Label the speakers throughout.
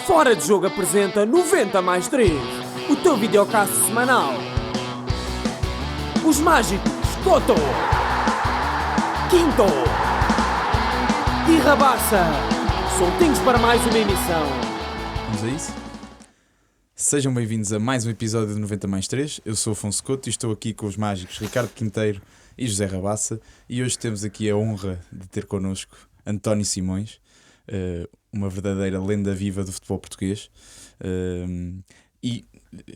Speaker 1: Fora de Jogo apresenta 90 mais 3, o teu videocast semanal. Os mágicos Toto, Quinto e Rabassa, soltinhos para mais uma emissão.
Speaker 2: Vamos a isso? Sejam bem-vindos a mais um episódio de 90 mais 3. Eu sou Afonso Couto e estou aqui com os mágicos Ricardo Quinteiro e José Rabassa. E hoje temos aqui a honra de ter connosco António Simões, uma verdadeira lenda viva do futebol português, e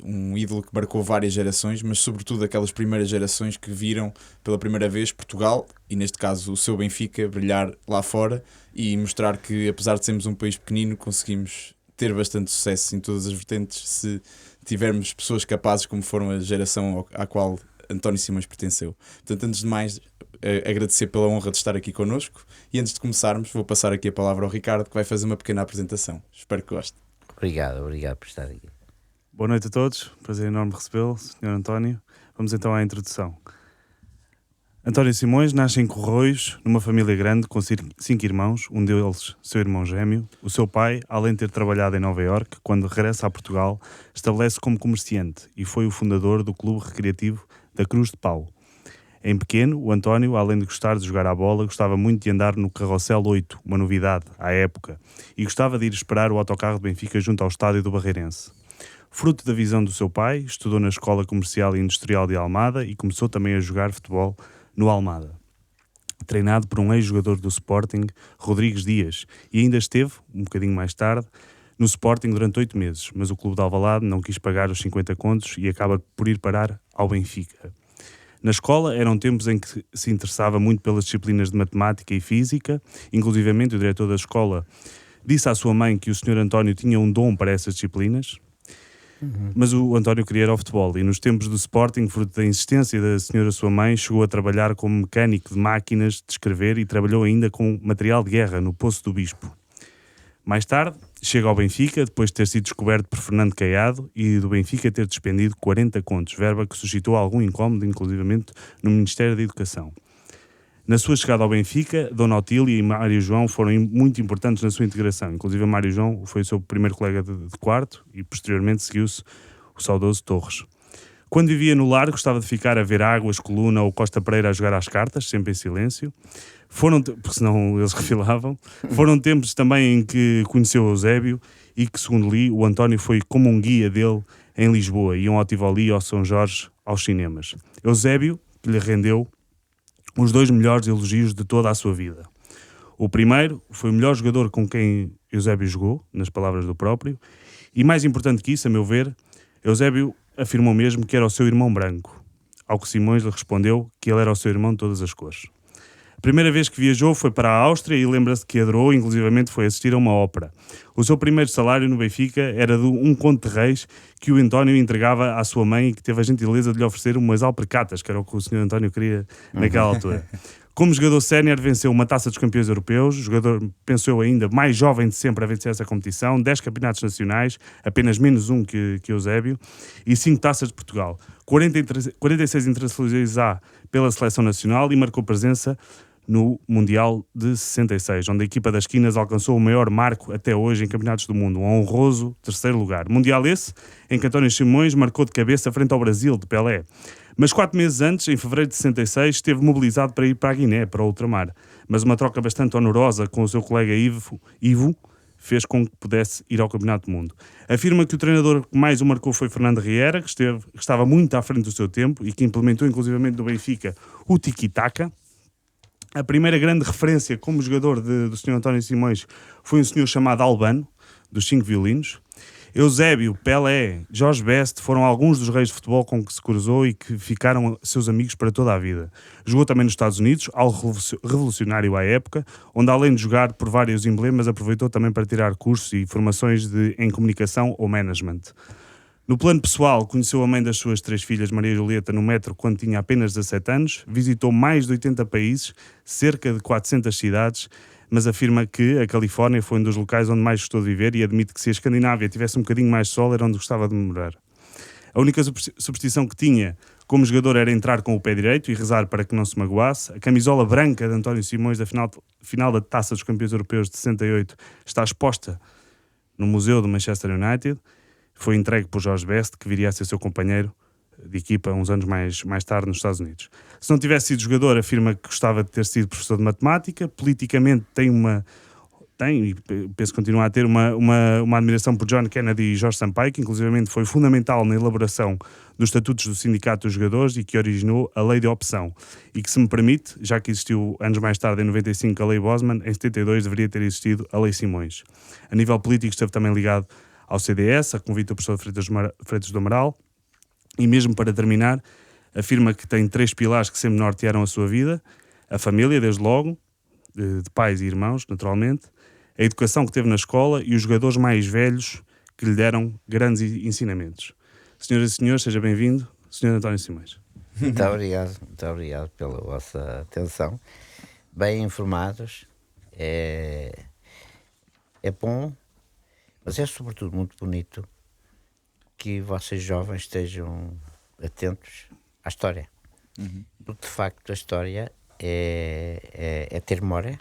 Speaker 2: um ídolo que marcou várias gerações, mas sobretudo aquelas primeiras gerações que viram pela primeira vez Portugal, e neste caso o seu Benfica, brilhar lá fora e mostrar que, apesar de sermos um país pequenino, conseguimos ter bastante sucesso em todas as vertentes se tivermos pessoas capazes como foram a geração à qual António Simões pertenceu. Portanto, antes de mais, agradecer pela honra de estar aqui connosco, e antes de começarmos vou passar aqui a palavra ao Ricardo, que vai fazer uma pequena apresentação. Espero que goste.
Speaker 3: Obrigado por estar aqui.
Speaker 4: Boa noite a todos, prazer enorme recebê-lo, Sr. António. Vamos então à introdução. António Simões nasce em Corroios, numa família grande com 5 irmãos, um deles seu irmão gêmeo. O seu pai, além de ter trabalhado em Nova Iorque, quando regressa a Portugal, estabelece como comerciante e foi o fundador do clube recreativo da Cruz de Pau. Em pequeno, o António, além de gostar de jogar à bola, gostava muito de andar no Carrossel 8, uma novidade à época, e gostava de ir esperar o autocarro de Benfica junto ao estádio do Barreirense. Fruto da visão do seu pai, estudou na Escola Comercial e Industrial de Almada e começou também a jogar futebol no Almada. Treinado por um ex-jogador do Sporting, Rodrigues Dias, e ainda esteve, um bocadinho mais tarde, no Sporting durante 8 meses, mas o clube de Alvalade não quis pagar os 50 contos e acaba por ir parar ao Benfica. Na escola eram tempos em que se interessava muito pelas disciplinas de matemática e física, inclusivamente o diretor da escola disse à sua mãe que o Sr. António tinha um dom para essas disciplinas, mas o António queria ir ao futebol, e nos tempos do Sporting, fruto da insistência da senhora sua mãe, chegou a trabalhar como mecânico de máquinas de escrever e trabalhou ainda com material de guerra no Poço do Bispo. Mais tarde, chega ao Benfica, depois de ter sido descoberto por Fernando Caiado e do Benfica ter despendido 40 contos, verba que suscitou algum incómodo, inclusivamente no Ministério da Educação. Na sua chegada ao Benfica, Dona Otília e Mário João foram muito importantes na sua integração. Inclusive, Mário João foi o seu primeiro colega de quarto e, posteriormente, seguiu-se o saudoso Torres. Quando vivia no lar, gostava de ficar a ver Águas, Coluna ou Costa Pereira a jogar às cartas, sempre em silêncio. Porque senão eles refilavam. Foram tempos também em que conheceu o Eusébio e que, segundo li, o António foi como um guia dele em Lisboa. Iam ao Tivoli e ao São Jorge aos cinemas. Eusébio, que lhe rendeu os 2 melhores elogios de toda a sua vida. O primeiro foi o melhor jogador com quem Eusébio jogou, nas palavras do próprio, e mais importante que isso, a meu ver, Eusébio afirmou mesmo que era o seu irmão branco, ao que Simões lhe respondeu que ele era o seu irmão de todas as cores. A primeira vez que viajou foi para a Áustria e lembra-se que adorou, inclusivamente foi assistir a uma ópera. O seu primeiro salário no Benfica era de um conto de reis que o António entregava à sua mãe e que teve a gentileza de lhe oferecer umas alpercatas, que era o que o Sr. António queria naquela altura. Como jogador sénior, venceu uma taça dos campeões europeus, jogador, penso eu, ainda mais jovem de sempre a vencer essa competição, 10 campeonatos nacionais, apenas menos um que Eusébio, e 5 taças de Portugal, 46 internacionais pela seleção nacional e marcou presença no Mundial de 66, onde a equipa das Quinas alcançou o maior marco até hoje em campeonatos do mundo, um honroso 3º lugar. Mundial esse em que António Simões marcou de cabeça frente ao Brasil, de Pelé. Mas 4 meses antes, em fevereiro de 66, esteve mobilizado para ir para a Guiné, para o ultramar. Mas uma troca bastante honorosa com o seu colega Ivo fez com que pudesse ir ao Campeonato do Mundo. Afirma que o treinador que mais o marcou foi Fernando Riera, que estava muito à frente do seu tempo e que implementou inclusivamente no Benfica o tiki-taka. A primeira grande referência como jogador do Sr. António Simões foi um senhor chamado Albano, dos 5 violinos. Eusébio, Pelé, Jorge Best foram alguns dos reis de futebol com que se cruzou e que ficaram seus amigos para toda a vida. Jogou também nos Estados Unidos, algo revolucionário à época, onde além de jogar por vários emblemas, aproveitou também para tirar cursos e formações em comunicação ou management. No plano pessoal, conheceu a mãe das suas 3 filhas, Maria Julieta, no metro quando tinha apenas 17 anos, visitou mais de 80 países, cerca de 400 cidades, mas afirma que a Califórnia foi um dos locais onde mais gostou de viver e admite que se a Escandinávia tivesse um bocadinho mais de sol era onde gostava de morar. A única superstição que tinha como jogador era entrar com o pé direito e rezar para que não se magoasse. A camisola branca de António Simões da final da Taça dos Campeões Europeus de 68 está exposta no Museu do Manchester United. Foi entregue por George Best, que viria a ser seu companheiro de equipa uns anos mais tarde nos Estados Unidos. Se não tivesse sido jogador, afirma que gostava de ter sido professor de matemática. Politicamente e penso que continua a ter uma admiração por John Kennedy e George Sampaio, que inclusivamente foi fundamental na elaboração dos estatutos do Sindicato dos Jogadores e que originou a Lei de Opção. E que, se me permite, já que existiu anos mais tarde, em 95, a Lei Bosman, em 72 deveria ter existido a Lei Simões. A nível político esteve também ligado ao CDS, a convite do professor Freitas do Amaral, e mesmo para terminar, afirma que tem 3 pilares que sempre nortearam a sua vida: a família, desde logo, de pais e irmãos, naturalmente, a educação que teve na escola e os jogadores mais velhos que lhe deram grandes ensinamentos. Senhoras e senhores, seja bem-vindo, Sr. António Simões.
Speaker 3: Muito obrigado pela vossa atenção. Bem informados, é bom, mas é sobretudo muito bonito que vocês jovens estejam atentos à história. Porque, de facto, a história é ter memória.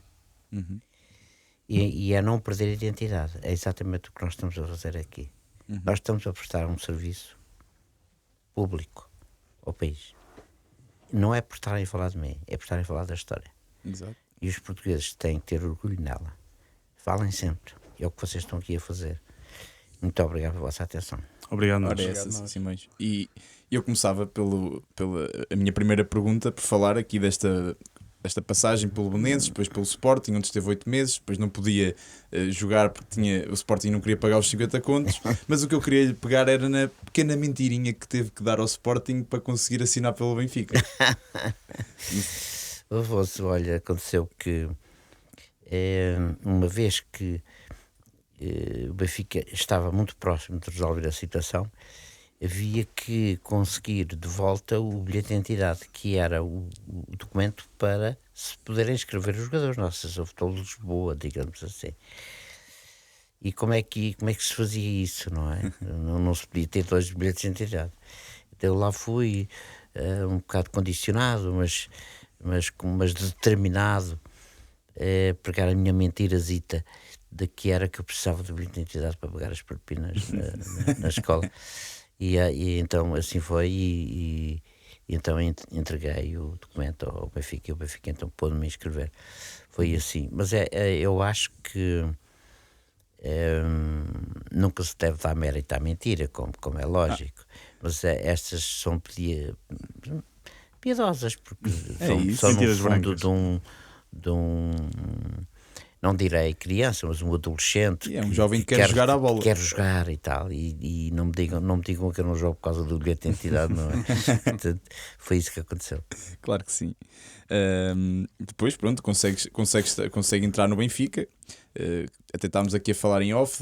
Speaker 3: E é não perder a identidade. É exatamente o que nós estamos a fazer aqui. Nós estamos a prestar um serviço público ao país. Não é por estarem a falar de mim, é por estarem a falar da história.
Speaker 2: Exato.
Speaker 3: E os portugueses têm que ter orgulho nela. Falem sempre. É o que vocês estão aqui a fazer. Muito obrigado pela vossa atenção.
Speaker 4: Obrigado,
Speaker 2: Ora, essa, Simões. E eu começava pela a minha primeira pergunta por falar aqui desta passagem pelo Belenenses, depois pelo Sporting, onde esteve 8 meses, depois não podia jogar porque o Sporting não queria pagar os 50 contos, mas o que eu queria lhe pegar era na pequena mentirinha que teve que dar ao Sporting para conseguir assinar pelo Benfica.
Speaker 3: Olha, aconteceu que uma vez que o Benfica estava muito próximo de resolver a situação, havia que conseguir de volta o bilhete de identidade, que era o documento para se poderem inscrever os jogadores. Nossa, o futebol de Lisboa, digamos assim. E como é que se fazia isso, não é? Não se podia ter 2 bilhetes de identidade. Então eu lá fui um bocado condicionado, mas determinado, pegar a minha mentirazita de que era que eu precisava do bilhete de identidade para pagar as propinas na escola. E então assim foi, e então entreguei o documento ao Benfica, e o Benfica então pôde-me inscrever. Foi assim. Mas eu acho que nunca se deve dar mérito à mentira, como é lógico. Mas estas são piedosas, porque são no fundo de um não direi criança, mas um adolescente.
Speaker 2: É um jovem que quer jogar à bola.
Speaker 3: Quer jogar e tal. E não me digam que eu não jogo por causa do bilhete de identidade, não é? Portanto, foi isso que aconteceu.
Speaker 2: Claro que sim. Depois, pronto, consegue entrar no Benfica. Até estávamos aqui a falar em off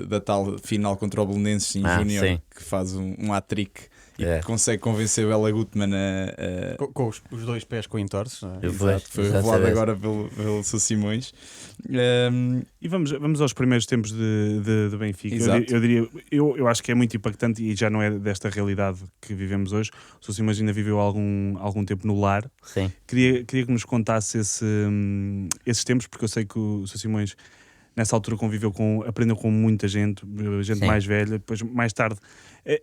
Speaker 2: da tal final contra o Belenenses em Júnior, que faz um hat-trick. E consegue convencer o Bela Gutmann
Speaker 5: com os 2 pés com entorces, não é?
Speaker 2: Exato, foi revelado agora pelo Sr. Simões.
Speaker 4: E vamos aos primeiros tempos de Benfica. Eu acho que é muito impactante, e já não é desta realidade que vivemos hoje. O Sr. Simões ainda viveu algum tempo no lar.
Speaker 3: Sim.
Speaker 4: Queria que nos contasse esses tempos, porque eu sei que o Sr. Simões nessa altura aprendeu com muita gente mais velha. Depois, mais tarde,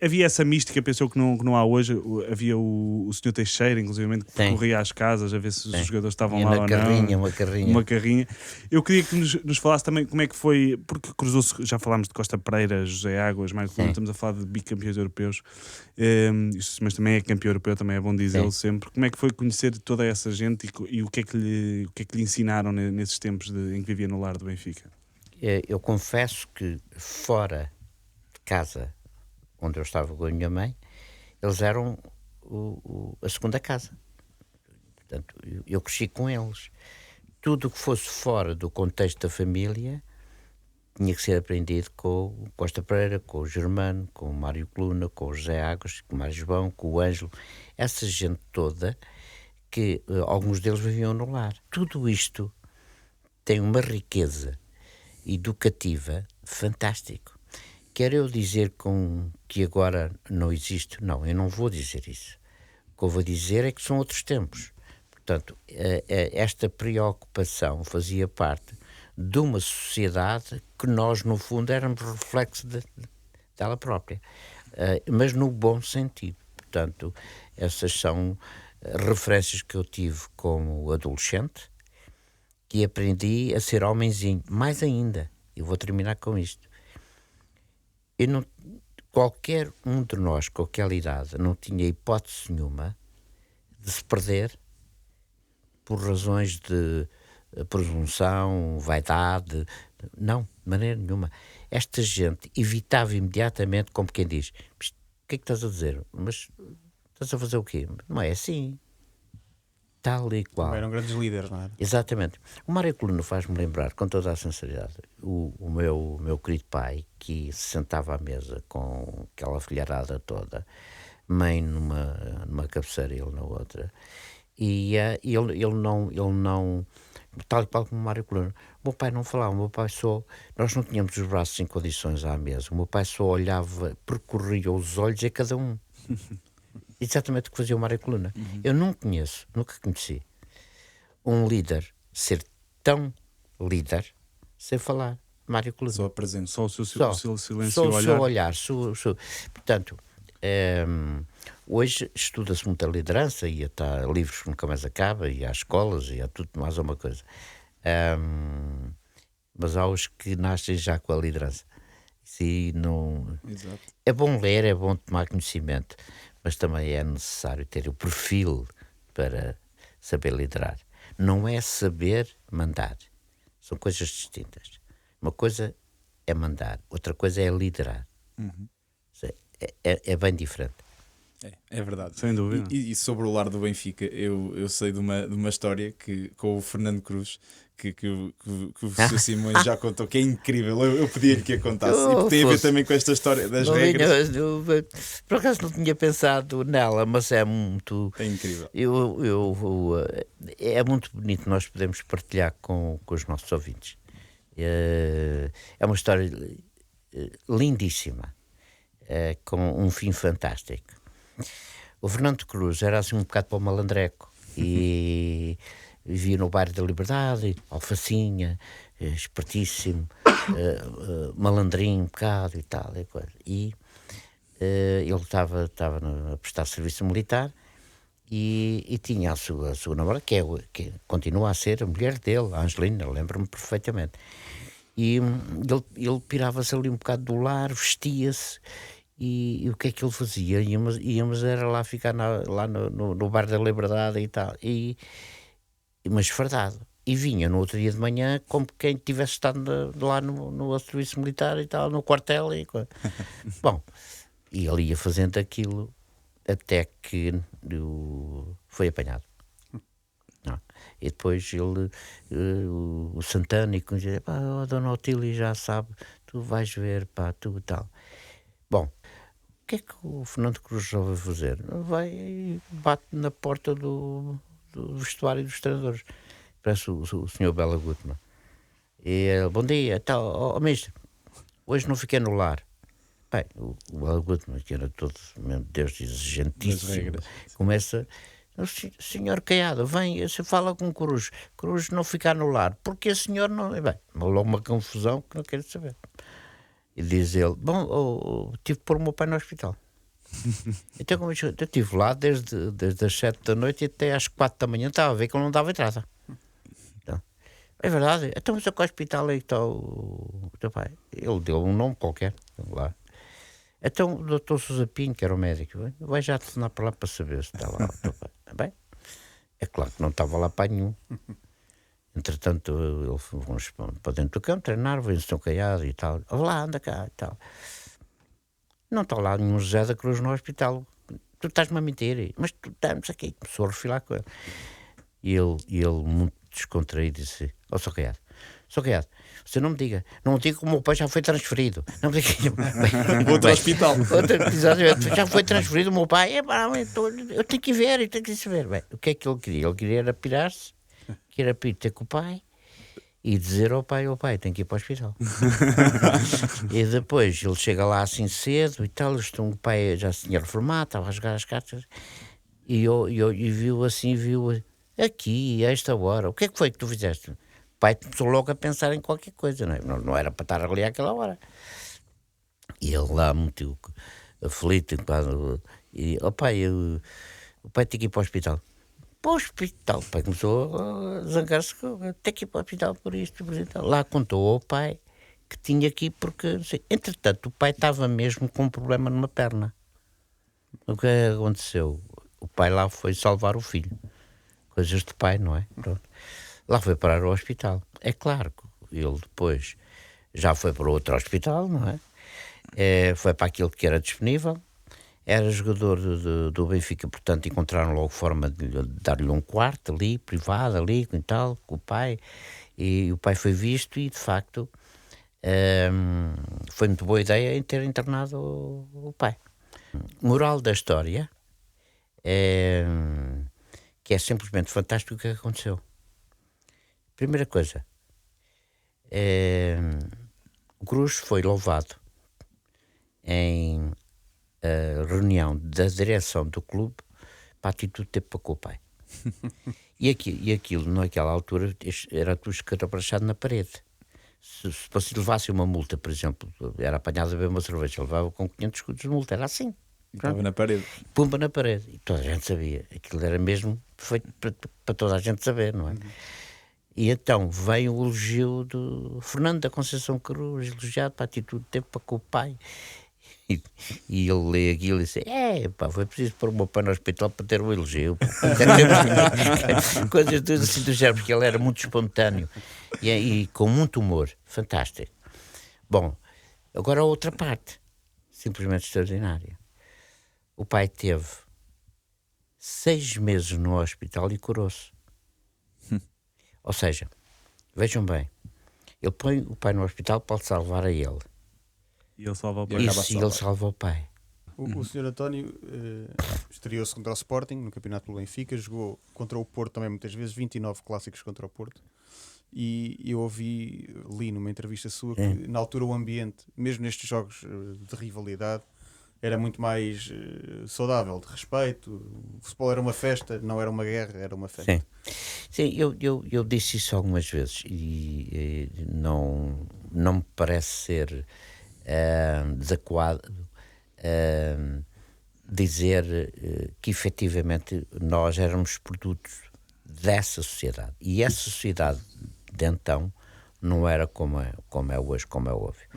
Speaker 4: havia essa mística, pensou que não há hoje. Havia o Sr. Teixeira, inclusive, que corria às casas a ver se os jogadores estavam lá ou não. Uma carrinha. Eu queria que nos falasse também como é que foi, porque cruzou-se, já falámos de Costa Pereira, José Águas, Marco Luna, estamos a falar de bicampeões europeus, mas também é campeão europeu, também é bom dizê-lo sempre. Como é que foi conhecer toda essa gente e o que é que lhe ensinaram nesses tempos em que vivia no lar do Benfica?
Speaker 3: Eu confesso que fora de casa, onde eu estava com a minha mãe, eles eram a segunda casa. Portanto, eu cresci com eles. Tudo o que fosse fora do contexto da família tinha que ser aprendido com o Costa Pereira, com o Germano, com o Mário Coluna, com o José Águas, com o Mário João, com o Ângelo. Essa gente toda, que alguns deles viviam no lar. Tudo isto tem uma riqueza educativa fantástico. Quero eu dizer que agora não existe? Não, eu não vou dizer isso. O que eu vou dizer é que são outros tempos. Portanto, esta preocupação fazia parte de uma sociedade que nós, no fundo, éramos reflexo dela própria, mas no bom sentido. Portanto, essas são referências que eu tive como adolescente, que aprendi a ser homenzinho. Mais ainda, eu vou terminar com isto. Qualquer um de nós, com aquela idade, não tinha hipótese nenhuma de se perder por razões de presunção, vaidade. Não, de maneira nenhuma. Esta gente evitava imediatamente, como quem diz: o que é que estás a dizer? Mas estás a fazer o quê? Não é assim. Tal e qual.
Speaker 5: Eram grandes líderes, não é?
Speaker 3: Exatamente. O Mário Coluna faz-me lembrar, com toda a sinceridade, o meu querido pai, que se sentava à mesa com aquela filharada toda, mãe numa cabeceira e ele na outra, e ele não, tal e qual como o Mário Coluna. O meu pai não falava, o meu pai nós não tínhamos os braços em condições à mesa, o meu pai só olhava, percorria os olhos a cada um. Exatamente o que fazia o Mário Coluna. Eu nunca conheci um líder ser tão líder sem falar. Mário Coluna.
Speaker 2: Só a presença.
Speaker 4: Só o seu silêncio
Speaker 3: Só
Speaker 4: e
Speaker 3: o seu olhar. Portanto, hoje estuda-se muita liderança e há livros que nunca mais acaba, e há escolas e há tudo mais uma coisa. Mas há os que nascem já com a liderança.
Speaker 2: Exato.
Speaker 3: É bom ler, é bom tomar conhecimento, mas também é necessário ter o perfil para saber liderar. Não é saber mandar. São coisas distintas. Uma coisa é mandar, outra coisa é liderar. É bem diferente.
Speaker 2: É verdade.
Speaker 4: Sem dúvida.
Speaker 2: E sobre o lar do Benfica, eu sei de uma história com o Fernando Cruz, que o Sr. Simões já contou, que é incrível. Eu pedia-lhe que a contasse. E tem a ver também com esta história das regras.
Speaker 3: Por acaso não tinha pensado nela, mas é muito...
Speaker 2: É incrível.
Speaker 3: É muito bonito nós podemos partilhar com os nossos ouvintes. É uma história lindíssima, com um fim fantástico. O Fernando Cruz era assim um bocado para o malandreco e vivia no bairro da Liberdade, alfacinha, espertíssimo, malandrinho um bocado e tal. E ele estava a prestar serviço militar e tinha a sua namorada, que continua a ser a mulher dele, a Angelina, lembro-me perfeitamente. E ele pirava-se ali um bocado do lar, vestia-se. E o que é que ele fazia? Íamos era lá ficar lá no Bar da Liberdade e tal, mas fardado. E vinha no outro dia de manhã como quem tivesse estado lá no serviço militar e tal, no quartel. Bom, e ele ia fazendo aquilo até que foi apanhado. Não. E depois o Santana dizia: pá, a Dona Otília já sabe, tu vais ver, pá, tu e tal. Bom, o que é que o Fernando Cruz resolve fazer? Vai e bate na porta do vestuário dos treinadores. Parece o Sr. Bela Gutmann. E ele: bom dia, tal, mestre, hoje não fiquei no lar. Bem, o Bela Gutmann, que era todo, meu Deus, exigentíssimo, começa: senhor Caiado, vem, você fala com o Cruz não ficar no lar, porque o senhor não... Bem, logo uma confusão que não quero saber. E diz ele: bom, tive que pôr o meu pai no hospital. Então, como eu estive lá desde as 7 da noite até às 4 da manhã, estava a ver que ele não dava entrada. Então, é verdade. Então, mas a que hospital é que está o teu pai? Ele deu um nome qualquer lá. Então, o Dr. Sousa Pinho, que era o médico, vai já telefonar para lá para saber se está lá o teu pai. Bem, é claro que não estava lá pai nenhum. Entretanto, ele foi para dentro do campo treinar, veio o Sr. Caiado e tal. Lá, anda cá e tal. Não está lá nenhum José da Cruz no hospital. Tu estás-me a mentir. Mas tu estamos aqui. Começou a refilar com ele. E ele muito descontraído, disse: ó, Sr. Caiado, você não me diga que o meu pai já foi transferido. Não me diga.
Speaker 2: Outro hospital.
Speaker 3: Exatamente, já foi transferido o meu pai. Eu tenho que ver, eu tenho que saber. Bem, o que é que ele queria? Ele queria era pirar-se, que era para ir ter com o pai e dizer ao pai: tenho que ir para o hospital. E depois ele chega lá assim cedo e tal, o pai já se tinha reformado, estava a jogar as cartas e viu aqui, a esta hora: o que é que foi que tu fizeste? pai começou logo a pensar em qualquer coisa, não é? Não era para estar ali àquela hora. E ele lá muito aflito, e o pai tem que ir para o hospital. Para o hospital. O pai começou a zangar-se, tem que ir para o hospital por isto, por isso. Lá contou ao pai que tinha que ir porque, entretanto, o pai estava mesmo com um problema numa perna. O que aconteceu? O pai lá foi salvar o filho. Coisas de pai, não é? Pronto. Lá foi parar ao hospital. É claro que ele depois já foi para outro hospital, não é? Foi para aquele que era disponível. Era jogador do Benfica, portanto encontraram logo forma de dar-lhe um quarto ali, privado ali, e tal, com o pai. E o pai foi visto e, de facto, foi muito boa ideia em ter internado o pai. Moral da história que é simplesmente fantástico o que aconteceu. Primeira coisa, o Cruz foi louvado em reunião da direção do clube para a atitude de ter para com o pai. E aquilo, naquela altura, era tudo escarabrachado na parede. Se levasse uma multa, por exemplo, era apanhado a beber uma cerveja, levava com 500 escudos de multa, era assim.
Speaker 2: Estava na parede.
Speaker 3: Pumba na parede. E toda a gente sabia. Aquilo era mesmo feito para toda a gente saber, não é? E então veio o elogio do Fernando da Conceição Cruz, elogiado para a atitude de ter para com o pai. E ele lê aquilo e disse: foi preciso pôr o meu pai no hospital para ter o elogio. Coisas assim do género, porque ele era muito espontâneo e com muito humor. Fantástico. Bom, agora a outra parte, simplesmente extraordinária. O pai teve 6 meses no hospital e curou-se. Ou seja, vejam bem, ele põe o pai no hospital para salvar a ele.
Speaker 4: E ele salva o pai.
Speaker 3: Ele salva o pai.
Speaker 5: O Sr. António estreou-se contra o Sporting no campeonato pelo Benfica, jogou contra o Porto também muitas vezes, 29 clássicos contra o Porto. E eu li numa entrevista sua que na altura o ambiente, mesmo nestes jogos de rivalidade, era muito mais saudável, de respeito. O futebol era uma festa, não era uma guerra, era uma festa.
Speaker 3: Sim, eu disse isso algumas vezes e não me parece ser desadequado dizer que efetivamente nós éramos produtos dessa sociedade. E essa sociedade de então não era como é hoje, como é óbvio.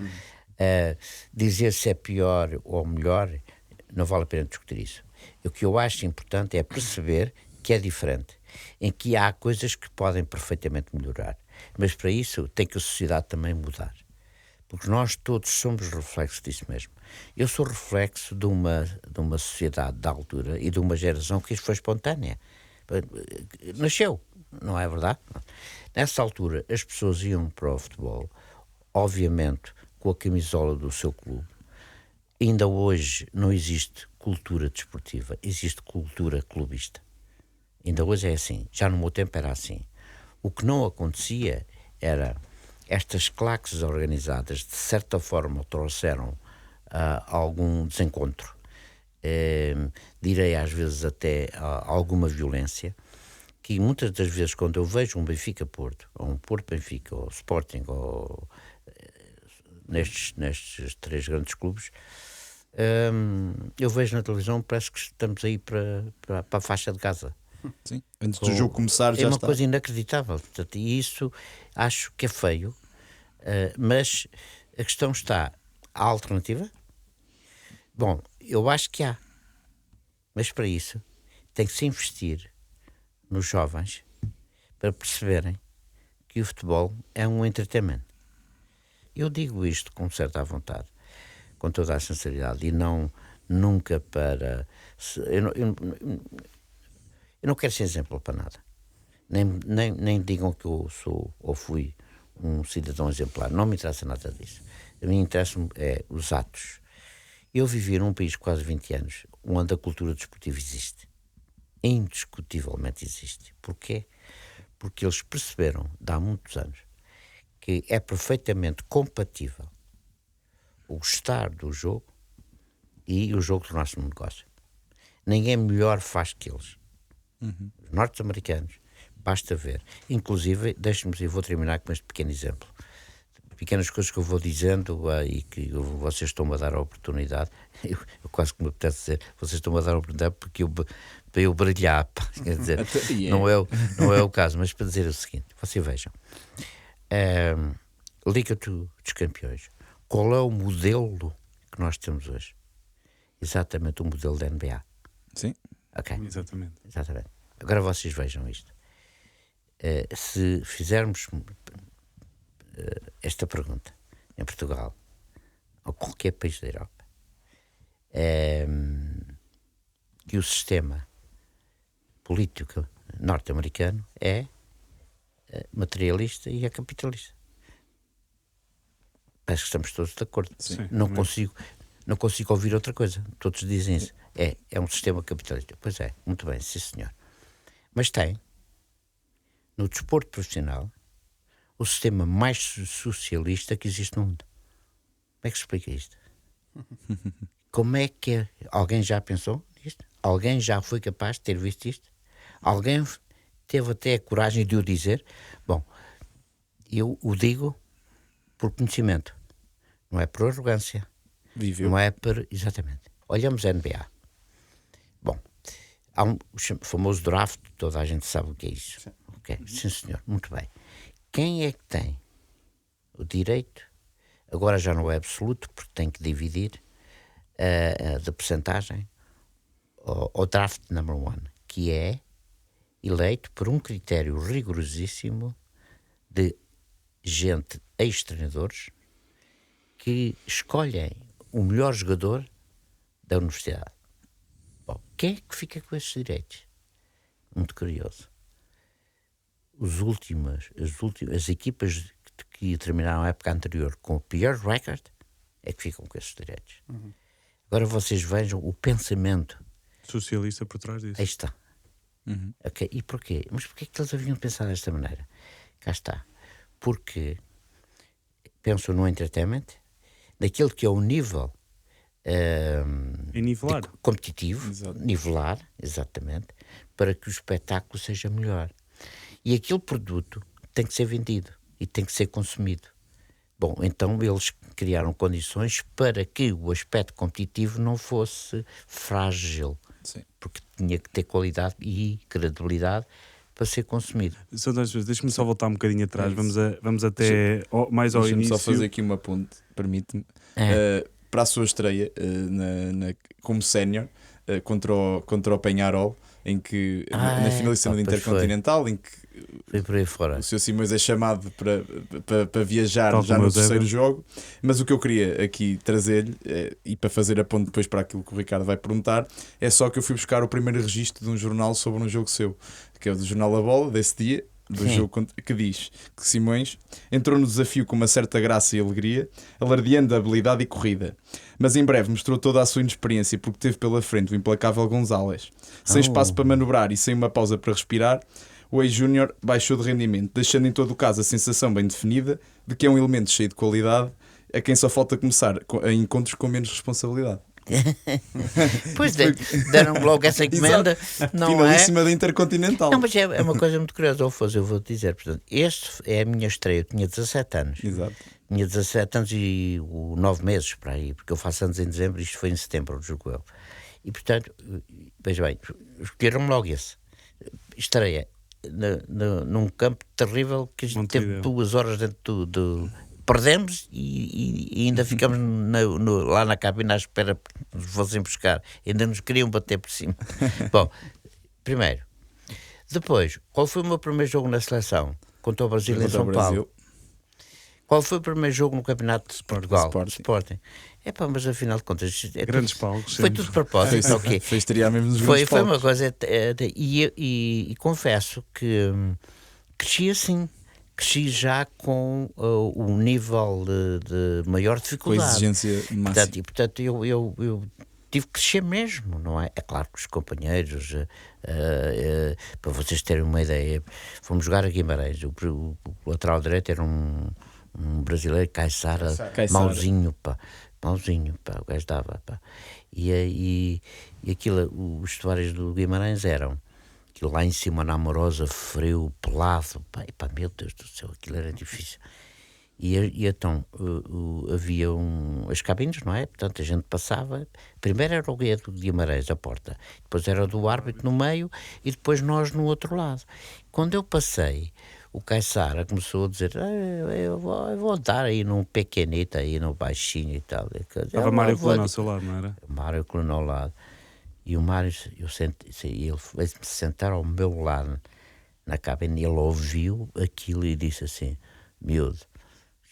Speaker 3: Dizer se é pior ou melhor, não vale a pena discutir isso. O que eu acho importante é perceber que é diferente, em que há coisas que podem perfeitamente melhorar, mas para isso tem que a sociedade também mudar, porque nós todos somos reflexo disso mesmo. Eu sou reflexo de uma sociedade da altura e de uma geração que isto foi espontânea, nasceu, não é verdade? Nessa altura as pessoas iam para o futebol, obviamente com a camisola do seu clube. Ainda hoje não existe cultura desportiva, existe cultura clubista. Ainda hoje é assim, já no meu tempo era assim. O que não acontecia era estas claques organizadas, de certa forma trouxeram algum desencontro, direi às vezes até alguma violência, que muitas das vezes quando eu vejo um Benfica-Porto, ou um Porto-Benfica, ou Sporting, ou nestes 3 grandes clubes, eu vejo na televisão, parece que estamos aí para a faixa de Gaza.
Speaker 2: Sim, antes do jogo começar já está.
Speaker 3: É uma coisa inacreditável, portanto, e isso acho que é feio, mas a questão está: há alternativa? Bom, eu acho que há, mas para isso tem que se investir nos jovens para perceberem que o futebol é um entretenimento. Eu digo isto com certa vontade, com toda a sinceridade, e nunca para... Eu não quero ser exemplo para nada. Nem digam que eu sou ou fui um cidadão exemplar. Não me interessa nada disso. A mim interessa-me os atos. Eu vivi num país de quase 20 anos onde a cultura desportiva existe. Indiscutivelmente existe. Porquê? Porque eles perceberam, de há muitos anos, que é perfeitamente compatível o gostar do jogo e o jogo tornar-se um negócio. Ninguém melhor faz que eles. Os norte-americanos Basta ver. Inclusive, deixe-me, eu vou terminar com este pequeno exemplo. Pequenas coisas que eu vou dizendo e que vocês estão-me a dar a oportunidade. Eu quase que me apetece dizer, vocês estão-me a dar a oportunidade para eu brilhar. Pá. Quer dizer, não é o caso, mas para dizer o seguinte: vocês vejam, Liga dos Campeões, qual é o modelo que nós temos hoje? Exatamente o modelo da NBA.
Speaker 2: Sim.
Speaker 3: Ok.
Speaker 4: Exatamente.
Speaker 3: Agora vocês vejam isto. Se fizermos esta pergunta em Portugal ou qualquer país da Europa, que o sistema político norte-americano é materialista e é capitalista. Parece que estamos todos de acordo.
Speaker 2: Sim.
Speaker 3: Não consigo ouvir outra coisa. Todos dizem isso. É um sistema capitalista. Pois é, muito bem, sim senhor. Mas tem, no desporto profissional, o sistema mais socialista que existe no mundo. Como é que se explica isto? Como é que alguém já pensou nisto? Alguém já foi capaz de ter visto isto? Alguém teve até a coragem de o dizer? Bom, eu o digo por conhecimento. Não é por arrogância.
Speaker 2: Viveu.
Speaker 3: Não é por... Exatamente. Olhamos a NBA. Bom, há o famoso draft, toda a gente sabe o que é isso. Sim. Okay. Sim, senhor. Muito bem. Quem é que tem o direito, agora já não é absoluto, porque tem que dividir da percentagem, ao draft number one, que é eleito por um critério rigorosíssimo de gente, ex-treinadores, que escolhem o melhor jogador da universidade. Bom, quem é que fica com esses direitos? Muito curioso. As equipas que terminaram a época anterior com o pior recorde é que ficam com esses direitos. Uhum. Agora vocês vejam o pensamento
Speaker 4: socialista por trás disso.
Speaker 3: Aí está.
Speaker 2: Uhum.
Speaker 3: Okay. E porquê? Mas porquê que eles haviam pensado desta maneira? Cá está. Porque pensam no entertainment, naquilo que é o nível competitivo,
Speaker 2: exato.
Speaker 3: Nivelar, exatamente, para que o espetáculo seja melhor. E aquele produto tem que ser vendido e tem que ser consumido. Bom, então eles criaram condições para que o aspecto competitivo não fosse frágil.
Speaker 2: Sim.
Speaker 3: Porque tinha que ter qualidade e credibilidade para ser consumido.
Speaker 4: Deixa-me só voltar um bocadinho atrás. Vamos até mais ao início.
Speaker 2: Deixa-me só fazer aqui uma ponte, permite-me. Para a sua estreia como sénior contra o Peñarol, em que na finalização do Intercontinental, em que
Speaker 3: foi por aí fora.
Speaker 2: O Sr. Simões é chamado para viajar
Speaker 4: tal
Speaker 2: já no terceiro jogo, mas o que eu queria aqui trazer-lhe, e para fazer a ponte depois para aquilo que o Ricardo vai perguntar, é só que eu fui buscar o primeiro registro de um jornal sobre um jogo seu, que é o do Jornal A Bola, desse dia, do jogo, que diz que Simões entrou no desafio com uma certa graça e alegria, alardeando a habilidade e corrida, mas em breve mostrou toda a sua inexperiência porque teve pela frente o implacável González. Sem espaço para manobrar e sem uma pausa para respirar, o ex-júnior baixou de rendimento, deixando em todo o caso a sensação bem definida de que é um elemento cheio de qualidade a quem só falta começar a encontros com menos responsabilidade.
Speaker 3: Pois deram logo essa encomenda. Não
Speaker 2: finalíssima da Intercontinental.
Speaker 3: Não, mas é uma coisa muito curiosa. Eu vou-te dizer, portanto, este é a minha estreia. Eu tinha 17 anos.
Speaker 2: Exato.
Speaker 3: Tinha 17 anos e 9 meses para aí, porque eu faço anos em dezembro, isto foi em setembro, julgo eu. E portanto, veja bem, escolheram-me logo esse. Estreia num campo terrível que a gente teve 2 horas dentro do perdemos e ainda ficamos lá na cabine à espera que nos fossem buscar. Ainda nos queriam bater por cima. Bom, primeiro. Depois, qual foi o meu primeiro jogo na seleção? Contra o Brasil em São Paulo. Qual foi o primeiro jogo no Campeonato de Portugal? Sporting. Mas afinal de contas...
Speaker 4: Grandes palcos.
Speaker 3: Foi tudo de propósito. Okay.
Speaker 2: Foi estrear mesmo nos grandes
Speaker 3: palcos. Foi uma coisa... E confesso que cresci assim. Cresci já com um nível de maior dificuldade.
Speaker 2: Com exigência máxima.
Speaker 3: Portanto, eu tive que crescer mesmo, não é? É claro que os companheiros, para vocês terem uma ideia, fomos jogar a Guimarães. O lateral direito era um brasileiro, Caissara, mauzinho, pá. O gajo dava, pá. E aquilo, os vestuários do Guimarães eram aquilo lá em cima na Amorosa, frio, pelado, pá, meu Deus do céu, aquilo era difícil. E então havia as cabines, não é? Portanto, a gente passava. Primeiro era o guia do Guimarães, a porta. Depois era do árbitro no meio e depois nós no outro lado. Quando eu passei, o Caissara começou a dizer: eu vou andar aí num pequenito, aí no baixinho e tal.
Speaker 4: Estava Mário Coluna ao seu lado, não era?
Speaker 3: Mário Coluna ao lado. E o Mário, ele veio-se sentar ao meu lado na cabine. Ele ouviu aquilo e disse assim: miúdo,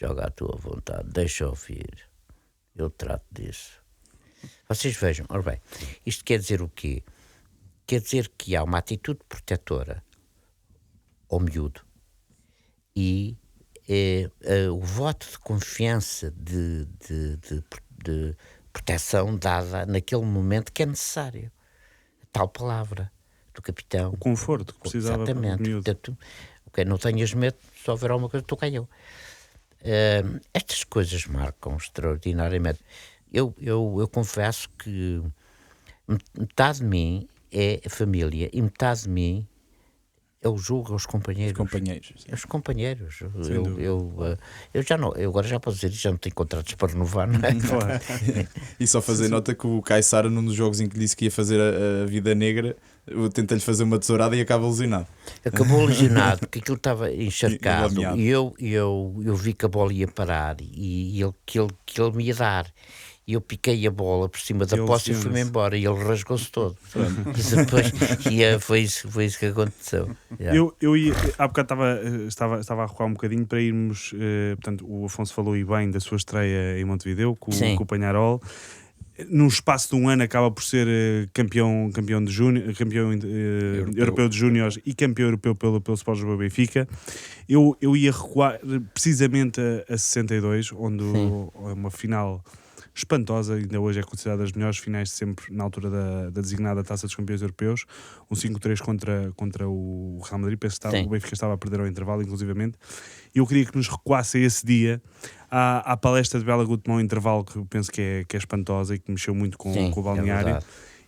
Speaker 3: joga à tua vontade, deixa ouvir, eu trato disso. Vocês vejam, ora bem, isto quer dizer o quê? Quer dizer que há uma atitude protetora ao miúdo e o voto de confiança, de proteção dada naquele momento que é necessário. A tal palavra do capitão.
Speaker 4: O conforto que precisava.
Speaker 3: Exatamente. Portanto, não tenhas medo, se houver alguma coisa, tu caiu. Estas coisas marcam extraordinariamente. Eu confesso que metade de mim é a família e metade de mim é o jogo aos companheiros. Os companheiros. Eu já não, eu agora já posso dizer, já não tenho contratos para renovar, não é?
Speaker 4: Claro.
Speaker 2: E só fazer nota que o Caissara, num dos jogos em que disse que ia fazer a vida negra, eu tentei-lhe fazer uma tesourada e acaba lesionado.
Speaker 3: Acabou lesionado, porque aquilo estava encharcado e eu vi que a bola ia parar e que ele me ia dar. E eu piquei a bola por cima da posse e fui-me embora. E ele rasgou-se todo. Foi isso que aconteceu. Yeah.
Speaker 4: Eu ia, há bocado estava a recuar um bocadinho para irmos. Portanto, o Afonso falou e bem da sua estreia em Montevideo com o Peñarol. Num espaço de um ano acaba por ser campeão de júnior, campeão europeu de júniores e campeão europeu pelo Sport Lisboa Benfica. Eu ia recuar precisamente a 62, onde uma final espantosa, ainda hoje é considerada das melhores finais de sempre na altura da designada Taça dos Campeões Europeus, um 5-3 contra o Real Madrid. Penso que o Benfica estava a perder ao intervalo, inclusivamente. E eu queria que nos recuasse a esse dia à palestra de Bela Gutemão, intervalo, que eu penso que é espantosa e que mexeu muito com o balneário.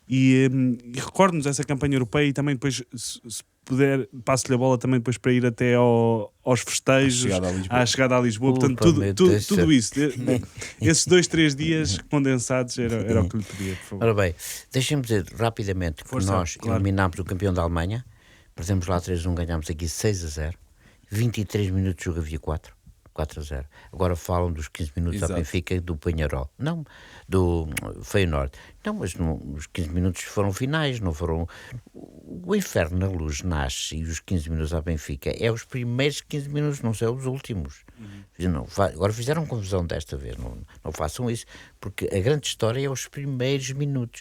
Speaker 4: E recordo-nos essa campanha europeia e também depois, se puder, passo-lhe a bola também depois para ir até aos festejos, à chegada a Lisboa. Portanto, tudo isso. Esses 2-3 dias condensados era o que lhe pedia, por favor.
Speaker 3: Ora bem, deixem-me dizer rapidamente que nós eliminámos o campeão da Alemanha, perdemos lá 3-1, ganhámos aqui 6-0, 23 minutos de jogo havia 4-0. Agora falam dos 15 minutos ao Benfica do Peñarol. Não, do Feyenoord. Não, mas os 15 minutos foram finais, não foram... O Inferno na Luz nasce e os 15 minutos ao Benfica é os primeiros 15 minutos, não são os últimos. Não, agora fizeram confusão desta vez, não façam isso, porque a grande história é os primeiros minutos.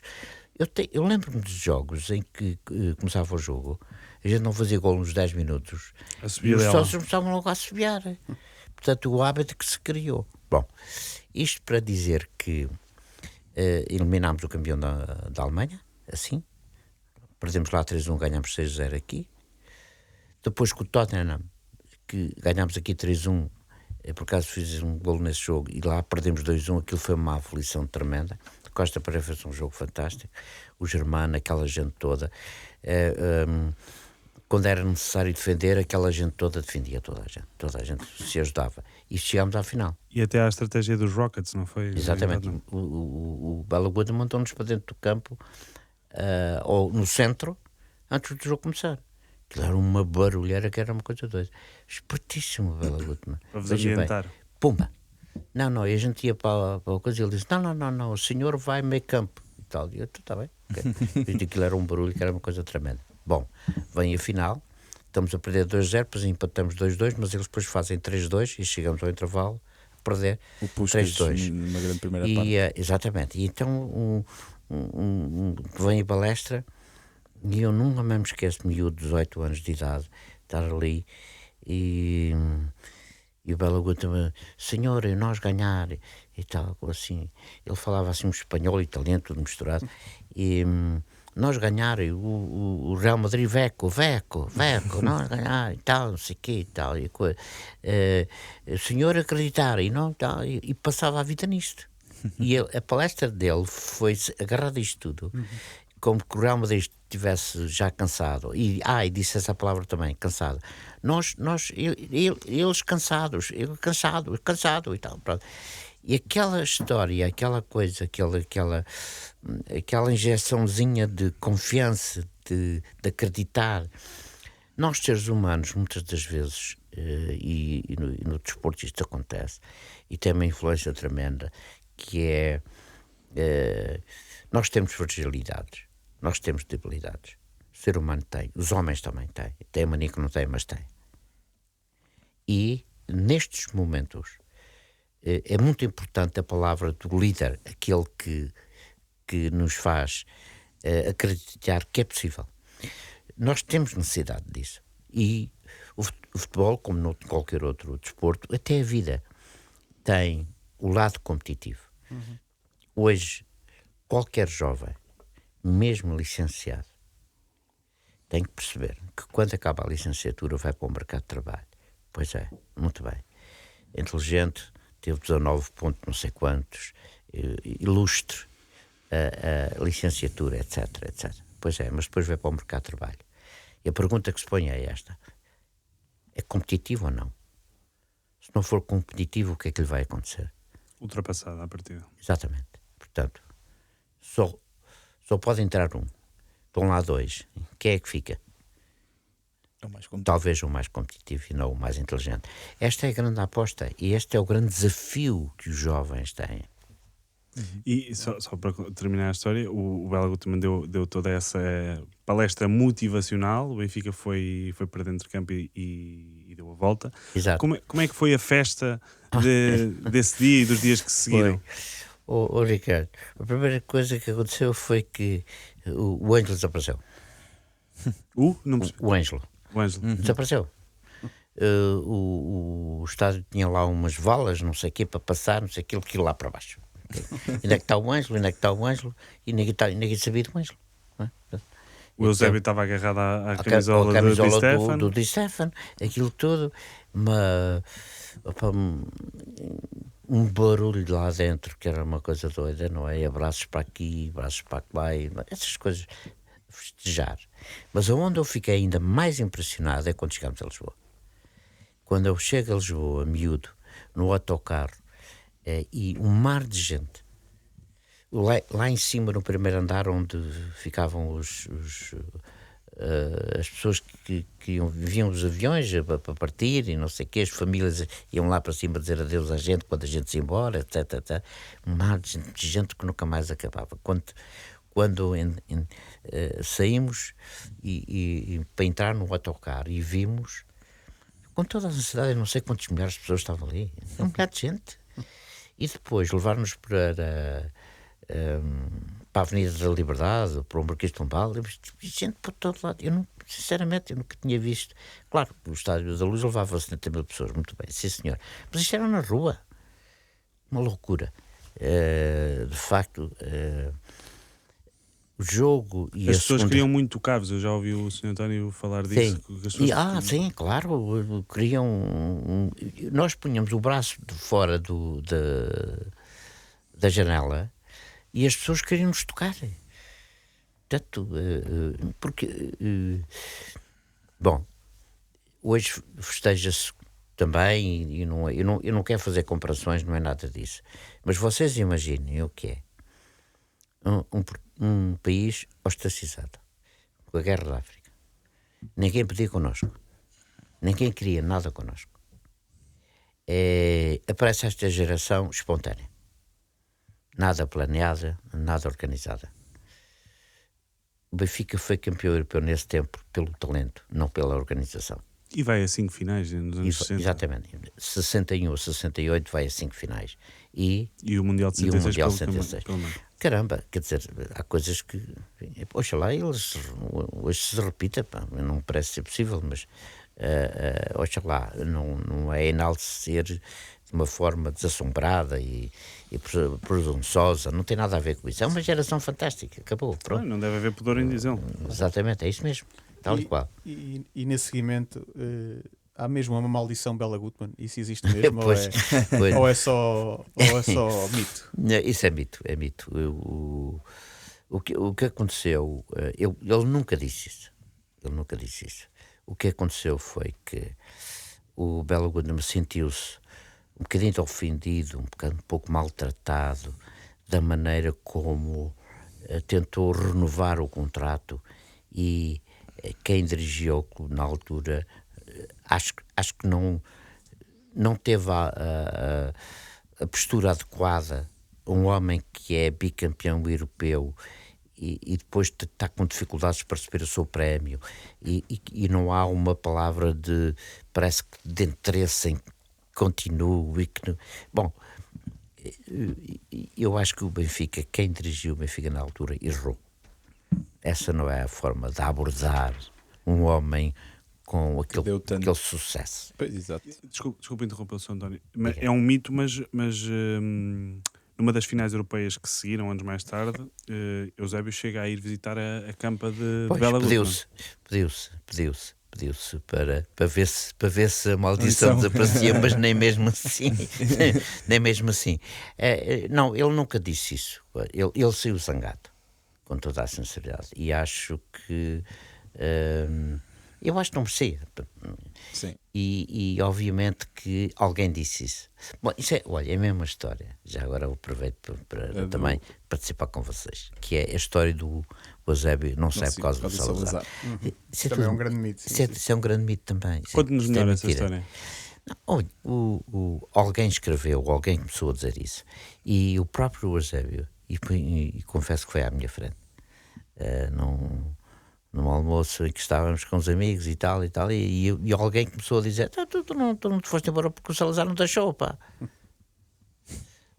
Speaker 3: Eu lembro-me de jogos em que começava o jogo, a gente não fazia gol nos 10 minutos e os sócios começavam logo a assobiar. Portanto, o hábito que se criou. Bom, isto para dizer que eliminámos o campeão da Alemanha, assim. Perdemos lá 3-1, ganhámos 6-0 aqui. Depois com o Tottenham, que ganhámos aqui 3-1, por acaso fiz um golo nesse jogo, e lá perdemos 2-1, aquilo foi uma aflição tremenda. Costa Pereira fez um jogo fantástico. O Germano, aquela gente toda... quando era necessário defender, aquela gente toda defendia, toda a gente se ajudava. E chegámos à final.
Speaker 4: E até à estratégia dos Rockets, não foi?
Speaker 3: Exatamente. O Bela Gutemão montou-nos para dentro do campo, ou no centro, antes do jogo começar. Aquilo era uma barulheira que era uma coisa doida. Espertíssimo o Bela Gutemão.
Speaker 4: Para vos ambientar.
Speaker 3: Pumba! Não, e a gente ia para a coisa e ele disse, não, o senhor vai meio campo. E tal. E eu, está bem. Okay. Aquilo era um barulho que era uma coisa tremenda. Bom, vem a final, estamos a perder 2-0, depois empatamos 2-2, mas eles depois fazem 3-2 e chegamos ao intervalo a perder 3-2.
Speaker 2: Numa grande primeira parte.
Speaker 3: Exatamente. E então vem a palestra e eu nunca me esqueço, miúdo, 18 anos de idade, estar ali e o Bela Gutemão, senhor, e nós ganhar e tal, assim. Ele falava assim um espanhol e italiano, tudo misturado, e... nós ganhar, o Real Madrid veco, nós ganhar e tal, não sei o quê e tal, e coisa. O senhor acreditar e não tal, e passava a vida nisto. E a palestra dele foi agarrada a isto tudo. como que o Real Madrid estivesse já cansado, e disse essa palavra também, cansado, eles cansados, eu cansado e tal, pronto. E aquela história, aquela coisa, aquela injeçãozinha de confiança, de acreditar, nós seres humanos, muitas das vezes, e no desporto isto acontece, e tem uma influência tremenda, que é, nós temos fragilidades, nós temos debilidades. O ser humano tem, os homens também têm. Tem a mania que não tem, mas tem. E, nestes momentos, é muito importante a palavra do líder, aquele que nos faz acreditar que é possível. Nós temos necessidade disso. E o futebol, como qualquer outro desporto, até a vida, tem o lado competitivo. Hoje, qualquer jovem, mesmo licenciado, tem que perceber que quando acaba a licenciatura vai para o mercado de trabalho. Pois é, muito bem. Inteligente, teve 19 pontos não sei quantos, ilustre, a licenciatura, etc. Pois é, mas depois vai para o mercado de trabalho. E a pergunta que se põe é esta: é competitivo ou não? Se não for competitivo, o que é que lhe vai acontecer?
Speaker 4: Ultrapassada à partida.
Speaker 3: Exatamente. Portanto, só pode entrar um. Vão lá dois. Quem é que fica?
Speaker 2: É o mais competitivo.
Speaker 3: Talvez o mais competitivo e não o mais inteligente. Esta é a grande aposta e este é o grande desafio que os jovens têm.
Speaker 4: E só para terminar a história, o Bela Guttmann deu toda essa palestra motivacional. O Benfica foi para dentro de campo e deu a volta.
Speaker 3: Exato.
Speaker 4: Como é que foi a festa desse dia e dos dias que se seguiram?
Speaker 3: Ô Ricardo, a primeira coisa que aconteceu foi que o Ângelo desapareceu.
Speaker 4: Não percebi.
Speaker 3: O Ângelo
Speaker 4: O Ângelo.
Speaker 3: desapareceu. O estádio tinha lá umas valas, não sei o quê, para passar, não sei aquilo lá para baixo. Onde é que está o Ângelo? Onde é que está o Ângelo? E ninguém sabia do Ângelo. Não é?
Speaker 4: O Eusébio estava agarrado à camisola
Speaker 3: do Di Stefano, aquilo tudo, um barulho lá dentro que era uma coisa doida, não é? Abraços para aqui, abraços para lá, essas coisas, festejar. Mas onde eu fiquei ainda mais impressionado é quando chegámos a Lisboa. Quando eu chego a Lisboa, miúdo, no autocarro, e um mar de gente. Lá em cima, no primeiro andar, onde ficavam as pessoas que viam os aviões para partir e não sei o quê, as famílias iam lá para cima dizer adeus à gente quando a gente se ia embora, etc. Um mar de gente que nunca mais acabava. Quando saímos e para entrar no autocarro e vimos, com toda a ansiedade, não sei quantos milhares de pessoas estavam ali, um milhar de gente. E depois levar-nos para a Avenida da Liberdade, para o Marquês de Pombal, gente por todo lado. Sinceramente, eu nunca tinha visto. Claro, o Estádio da Luz levava 70 mil pessoas, muito bem, sim senhor. Mas isto era na rua. Uma loucura. De facto, o jogo e
Speaker 4: as pessoas queriam muito tocar-vos. Eu já ouvi o Sr. António falar disso.
Speaker 3: Sim, sim, claro. Queriam. Nós punhamos o braço de fora da janela e as pessoas queriam nos tocar. Tanto. Porque. Bom, hoje festeja-se também, e eu não quero fazer comparações, não é nada disso. Mas vocês imaginem o que é um país ostracizado, com a Guerra da África. Ninguém pedia connosco. Ninguém queria nada connosco. Aparece esta geração espontânea. Nada planeada, nada organizada. O Benfica foi campeão europeu nesse tempo pelo talento, não pela organização.
Speaker 4: E vai a 5 finais nos anos 60.
Speaker 3: Exatamente. 61 ou 68 vai a 5 finais. E
Speaker 4: o Mundial de 66.
Speaker 3: E o Mundial de 66. Caramba, quer dizer, há coisas que... Oxalá eles hoje se repita, pá, não me parece ser possível, mas oxalá, não é enaltecer de uma forma desassombrada e presunçosa, não tem nada a ver com isso. É uma geração fantástica, acabou, pronto.
Speaker 4: Não deve haver pudor em dizê-lo.
Speaker 3: Exatamente, é isso mesmo, tal e qual.
Speaker 5: E nesse seguimento... há mesmo uma maldição Bela Guttmann? Isso existe mesmo?
Speaker 3: Pois.
Speaker 5: Ou é só mito?
Speaker 3: Isso é mito, O o que aconteceu, ele nunca disse isso. Ele nunca disse isso. O que aconteceu foi que o Bela Goodman sentiu-se um bocadinho ofendido, um pouco maltratado da maneira como tentou renovar o contrato, e quem dirigiu o clube na altura acho que não teve a postura adequada. Um homem que é bicampeão europeu e depois está com dificuldades para receber o seu prémio, e não há uma palavra parece que de interesse em que continue e que... Bom, eu acho que o Benfica, quem dirigiu o Benfica na altura, errou. Essa não é a forma de abordar um homem com aquele sucesso.
Speaker 2: Pois, exato.
Speaker 4: Desculpa interromper o Sr. António. É um mito, mas numa das finais europeias que seguiram, anos mais tarde, Eusébio chega a ir visitar a campa de Bela Goodman.
Speaker 3: Pediu-se para ver se a maldição desaparecia, mas nem mesmo assim. Nem mesmo assim. Não, ele nunca disse isso. Ele saiu zangado, com toda a sinceridade. E acho que... eu acho que não merecia.
Speaker 2: Sim.
Speaker 3: E obviamente que alguém disse isso. Bom, olha, é a mesma história. Já agora eu aproveito para também participar com vocês. Que é a história do Eusébio não sai por causa do Salazar.
Speaker 5: Isso também é um grande mito.
Speaker 3: Isso é um grande mito também.
Speaker 4: Conte-nos melhor essa história.
Speaker 3: Não, olha, alguém escreveu, alguém começou a dizer isso. E o próprio Eusébio, e confesso que foi à minha frente, num almoço em que estávamos com os amigos e tal, e alguém começou a dizer: tu não te foste embora porque o Salazar não deixou, pá.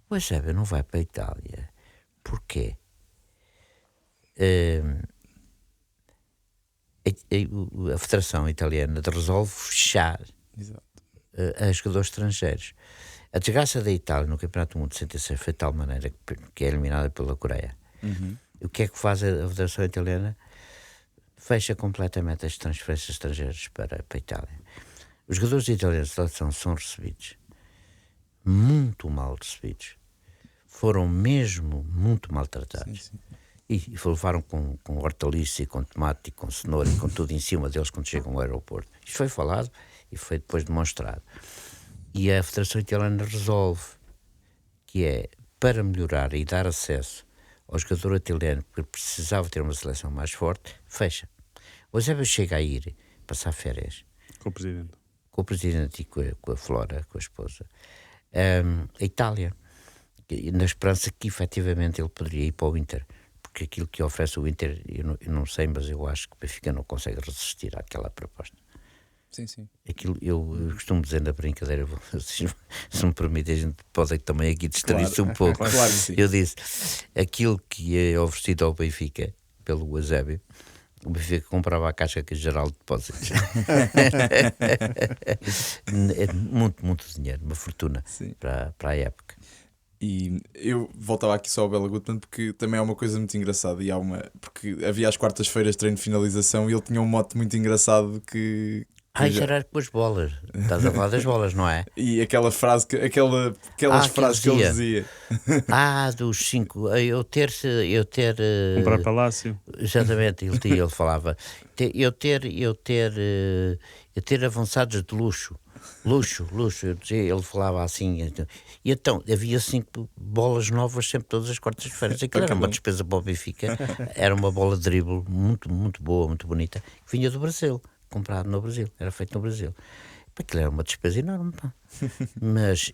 Speaker 3: O Eusébio não vai para a Itália. Porquê? A Federação Italiana resolve fechar a jogadores estrangeiros. A desgraça da Itália no Campeonato do Mundo de 66 foi de tal maneira que é eliminada pela Coreia. O que é que faz a Federação Italiana? Fecha completamente as transferências estrangeiras para a Itália. Os jogadores italianos de seleção são recebidos, muito mal recebidos. Foram mesmo muito maltratados.
Speaker 2: Sim.
Speaker 3: E levaram com hortaliça, com tomate, com cenoura e com tudo em cima deles quando chegam ao aeroporto. Isto foi falado e foi depois demonstrado. E a Federação Italiana resolve que é para melhorar e dar acesso ao jogador italiano, porque precisava ter uma seleção mais forte, fecha. O Eusébio chega a ir passar férias
Speaker 4: Com o
Speaker 3: presidente e com a Flora, com a esposa, a Itália, na esperança que efetivamente ele poderia ir para o Inter, porque aquilo que oferece o Inter, eu não sei, mas eu acho que o Benfica não consegue resistir àquela proposta.
Speaker 2: Sim.
Speaker 3: Aquilo, eu costumo dizer na brincadeira, se me permite, a gente pode também aqui distrair-se um pouco.
Speaker 2: Claro, sim.
Speaker 3: Eu disse, aquilo que é oferecido ao Benfica pelo Eusébio, o Benfica comprava a Caixa Geral de Depósitos. É muito dinheiro, uma fortuna para a época.
Speaker 2: E eu voltava aqui só ao Bela Goodman porque também há uma coisa muito engraçada. Porque havia às quartas-feiras treino de finalização e ele tinha um mote muito engraçado que
Speaker 3: isso era com as bolas. Estás a falar das bolas, não é?
Speaker 2: E aquela frase, aquelas frases que ele dizia.
Speaker 3: Dos 5. Eu ter
Speaker 4: comprar palácio.
Speaker 3: Exatamente, ele falava. Eu ter avançados de luxo. Ele falava assim. E então, havia 5 bolas novas sempre todas as quartas-feiras. Aquilo era uma despesa para o Benfica. Era uma bola de drible muito boa, muito bonita, que vinha do Brasil. Comprado no Brasil, era feito no Brasil. Aquilo era uma despesa enorme, pá. Mas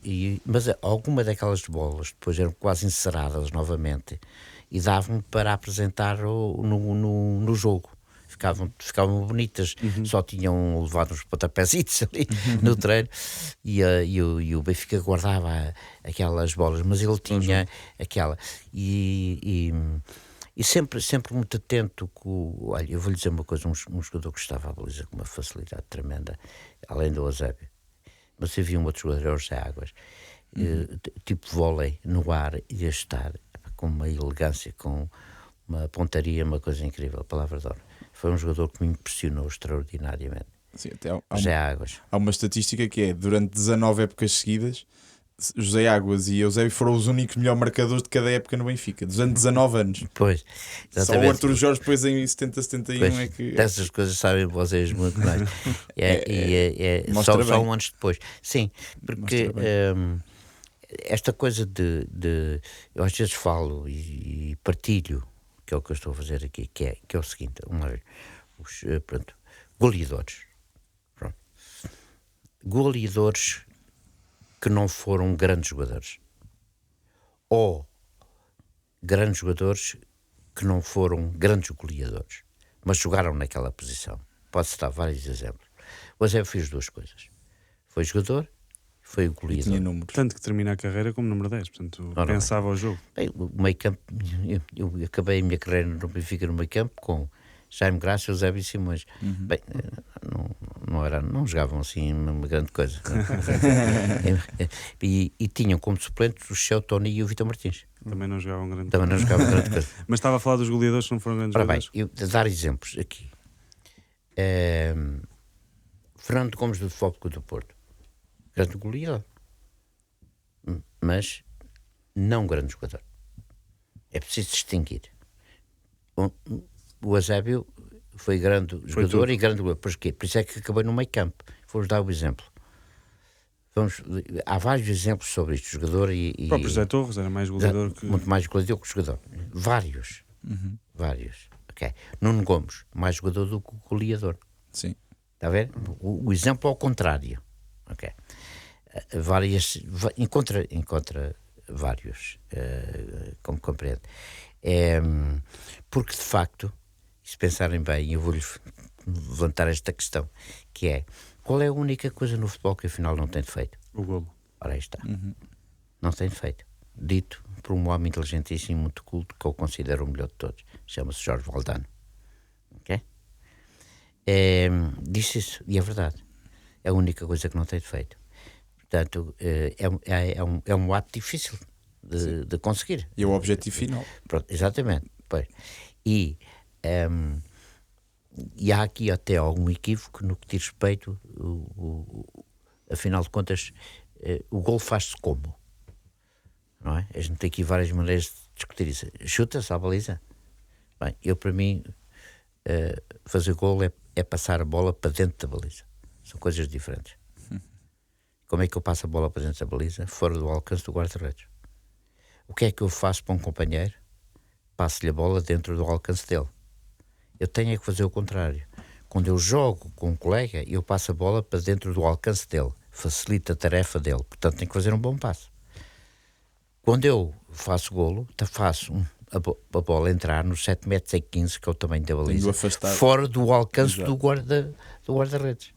Speaker 3: alguma daquelas bolas depois eram quase enceradas novamente e davam para apresentar no jogo. Ficavam bonitas, só tinham levado uns pontapézitos ali no treino, e o Benfica guardava aquelas bolas, mas ele tinha aquela. E sempre muito atento olha, eu vou-lhe dizer uma coisa, um jogador que estava à baliza com uma facilidade tremenda, além do Eusébio, mas havia um outro jogador, o José Águas, tipo vôlei no ar, e a estar com uma elegância, com uma pontaria, uma coisa incrível, a palavra de honra. Foi um jogador que me impressionou extraordinariamente.
Speaker 2: Sim,
Speaker 3: José Águas.
Speaker 2: Há uma estatística que é, durante 19 épocas seguidas, José Águas e Eusébio foram os únicos melhores marcadores de cada época no Benfica, dos anos 19 anos.
Speaker 3: Pois,
Speaker 2: Só o
Speaker 3: exatamente.
Speaker 2: Arthur Jorge depois em 70, 71
Speaker 3: Pois,
Speaker 2: é que...
Speaker 3: dessas coisas sabem vocês muito mais.
Speaker 2: Mostra
Speaker 3: Só
Speaker 2: bem.
Speaker 3: anos depois. Sim, porque
Speaker 2: Mostra bem.
Speaker 3: esta coisa de eu às vezes falo e partilho, que é o que eu estou a fazer aqui, que é o seguinte, pronto, goleadores. Pronto. Goleadores que não foram grandes jogadores. Ou grandes jogadores que não foram grandes goleadores, mas jogaram naquela posição. Posso dar vários exemplos. O Eusébio fez duas coisas. Foi jogador, foi o goleador.
Speaker 2: Tinha números.
Speaker 4: Tanto que termina a carreira como número 10, portanto,
Speaker 3: Ora bem.
Speaker 4: pensava ao jogo.
Speaker 3: Bem, o meio campo, eu acabei a minha carreira no Benfica no meio campo com Jaime Graça, Eusébio e Simões. Bem, não jogavam assim uma grande coisa. e tinham como suplentes o Cheu, Tony e o Vitor Martins.
Speaker 4: Também não jogavam grande
Speaker 3: Também não jogavam grande coisa.
Speaker 4: Mas estava a falar dos goleadores que não foram grandes
Speaker 3: Ora bem,
Speaker 4: jogadores.
Speaker 3: eu dar exemplos aqui. Fernando Gomes do Futebol Clube do Porto. Grande goleador. Mas não grande jogador. É preciso distinguir. O Eusébio foi grande jogador
Speaker 4: tudo.
Speaker 3: e grande goleador. Porquê? Por isso é que acabou no meio campo. Vou-vos dar o exemplo. Há vários exemplos sobre isto. Jogador
Speaker 4: O próprio José Torres era mais goleador que...
Speaker 3: muito mais goleador que jogador. Vários. Vários. Okay. Nuno Gomes, mais jogador do que goleador.
Speaker 2: Sim.
Speaker 3: Está a ver? O exemplo ao contrário. Ok. Encontra vários, como compreende. Porque, de facto, se pensarem bem, eu vou-lhe levantar esta questão, que é, qual é a única coisa no futebol que afinal não tem defeito?
Speaker 4: O golo.
Speaker 3: Ora, aí está. Não tem defeito. Dito por um homem inteligentíssimo, muito culto, que eu considero o melhor de todos. Chama-se Jorge Valdano. Ok? Disse isso, e é verdade. É a única coisa que não tem defeito. Portanto, é um ato difícil de conseguir.
Speaker 2: E é o objetivo final.
Speaker 3: Pronto, exatamente. Pois. E há aqui até algum equívoco no que diz respeito, afinal de contas, o golo faz-se como? Não é? A gente tem aqui várias maneiras de discutir isso. Chuta-se à baliza? Bem, para mim, fazer golo é passar a bola para dentro da baliza. São coisas diferentes. Como é que eu passo a bola para dentro da baliza? Fora do alcance do guarda-redes. O que é que eu faço para um companheiro? Passo-lhe a bola dentro do alcance dele. Eu tenho que fazer o contrário. Quando eu jogo com um colega, eu passo a bola para dentro do alcance dele. Facilita a tarefa dele. Portanto, tenho que fazer um bom passo. Quando eu faço golo, faço a bola entrar nos 7 metros e 15, que é o tamanho da baliza, fora do alcance do guarda-redes.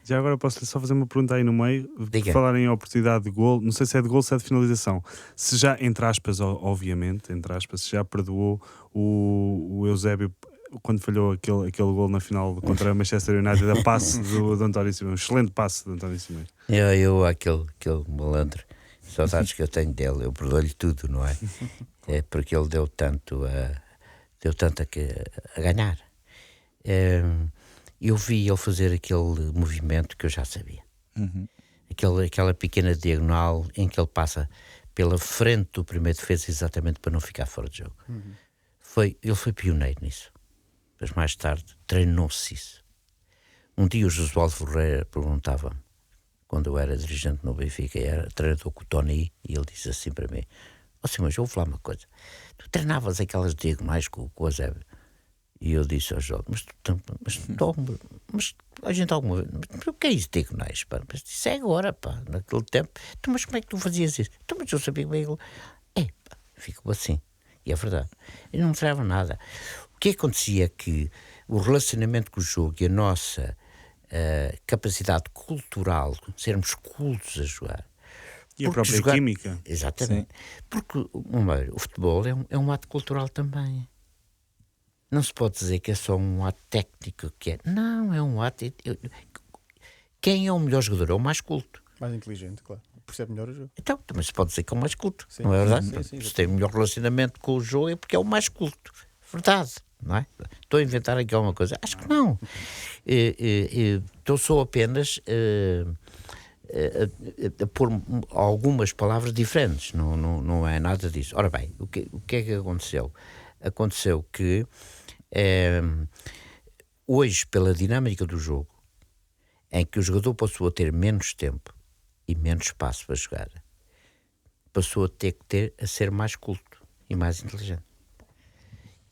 Speaker 4: Já agora posso só fazer uma pergunta aí no meio,
Speaker 3: Diga.
Speaker 4: falar em oportunidade de golo, não sei se é de golo, se é de finalização. Se já, entre aspas, obviamente, entre aspas, se já perdoou o Eusébio quando falhou aquele golo na final contra a Manchester United, a passe do António Simões, excelente passe do António Simões.
Speaker 3: Aquele malandro, saudades que eu tenho dele, eu perdoo-lhe tudo, não é? É porque ele deu tanto a ganhar. Eu vi ele fazer aquele movimento que eu já sabia. Aquela pequena diagonal em que ele passa pela frente do primeiro defesa exatamente para não ficar fora de jogo. Ele foi pioneiro nisso. Mas mais tarde treinou-se isso. Um dia o Josualdo Ferreira perguntava-me, quando eu era dirigente no Benfica, era treinador com o Tony, e ele disse assim para mim: mas eu vou falar uma coisa, tu treinavas aquelas diagonais com o Eusébio? E eu disse ao Jorge: mas a gente alguma vez, mas o que é isso, diagonais? Mas isso é agora, pá, naquele tempo. Mas como é que tu fazias isso? Mas eu sabia bem. Ficou assim. E é verdade. Eu não mostrava nada. O que acontecia é que o relacionamento com o jogo e a nossa capacidade cultural de sermos cultos a jogar.
Speaker 4: E a própria química.
Speaker 3: Exatamente. Sim. Porque o futebol é um ato cultural também. Não se pode dizer que é só um ato técnico que é. Não, é um ato. Quem é o melhor jogador? É o mais culto.
Speaker 5: Mais inteligente, claro. Percebe melhor o jogo.
Speaker 3: Então, também se pode dizer que é o mais culto.
Speaker 5: Sim,
Speaker 3: não é verdade?
Speaker 5: Sim,
Speaker 3: se tem o melhor relacionamento com o jogo é porque é o mais culto. Verdade, não é? Estou a inventar aqui alguma coisa? Acho que não. Estou só apenas a pôr algumas palavras diferentes, não é nada disso. Ora bem, o que é que aconteceu? Aconteceu que hoje, pela dinâmica do jogo, em que o jogador passou a ter menos tempo e menos espaço para jogar, passou a ser mais culto e mais inteligente.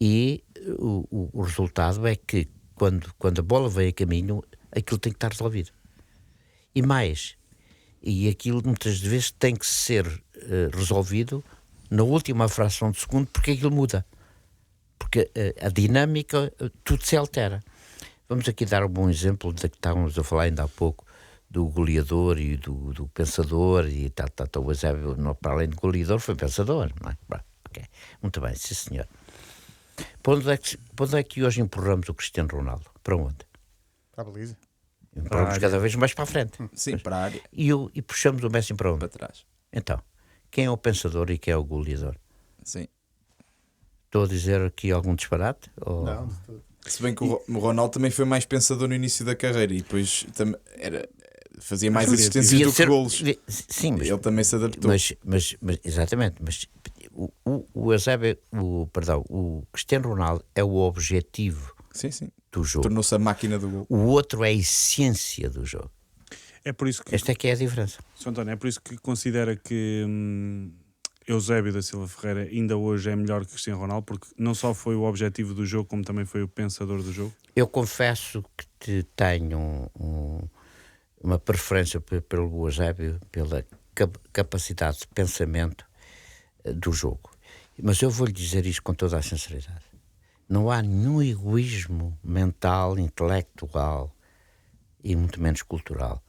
Speaker 3: E o resultado é que quando a bola vem a caminho, aquilo tem que estar resolvido. E mais, e aquilo muitas vezes tem que ser resolvido na última fração de segundo, porque aquilo muda. Porque a dinâmica, tudo se altera. Vamos aqui dar um bom exemplo da que estávamos a falar ainda há pouco, do goleador e do pensador, e tal. O Eusébio, para além de goleador, foi pensador, não é? Okay. Muito bem, sim senhor. Para onde é que hoje empurramos o Cristiano Ronaldo? Para onde?
Speaker 5: Para a baliza.
Speaker 3: Empurramos cada vez mais para a frente.
Speaker 2: Sim, para a área,
Speaker 3: E puxamos o Messi para onde?
Speaker 2: para trás.
Speaker 3: Então, quem é o pensador e quem é o goleador?
Speaker 2: Sim.
Speaker 3: Estou a dizer aqui algum disparate? Ou...
Speaker 5: Não, de tudo.
Speaker 2: Se bem que o Ronaldo também foi mais pensador no início da carreira e depois fazia mais assistências
Speaker 3: Devia
Speaker 2: do que
Speaker 3: ser-
Speaker 2: golos.
Speaker 3: Sim, mas
Speaker 2: Ele também se adaptou.
Speaker 3: Mas exatamente, mas o Eusébio, o Cristiano Ronaldo é o objetivo
Speaker 2: Sim, sim.
Speaker 3: do jogo.
Speaker 2: Tornou-se a máquina do gol.
Speaker 3: O outro é a essência do jogo.
Speaker 4: É por isso que,
Speaker 3: Esta é que é a diferença.
Speaker 4: Sr. António, é por isso que considera que Eusébio da Silva Ferreira ainda hoje é melhor que Cristiano Ronaldo, porque não só foi o objetivo do jogo, como também foi o pensador do jogo.
Speaker 3: Eu confesso que tenho uma preferência pelo Eusébio, pela capacidade de pensamento do jogo. Mas eu vou-lhe dizer isto com toda a sinceridade. Não há nenhum egoísmo mental, intelectual e muito menos cultural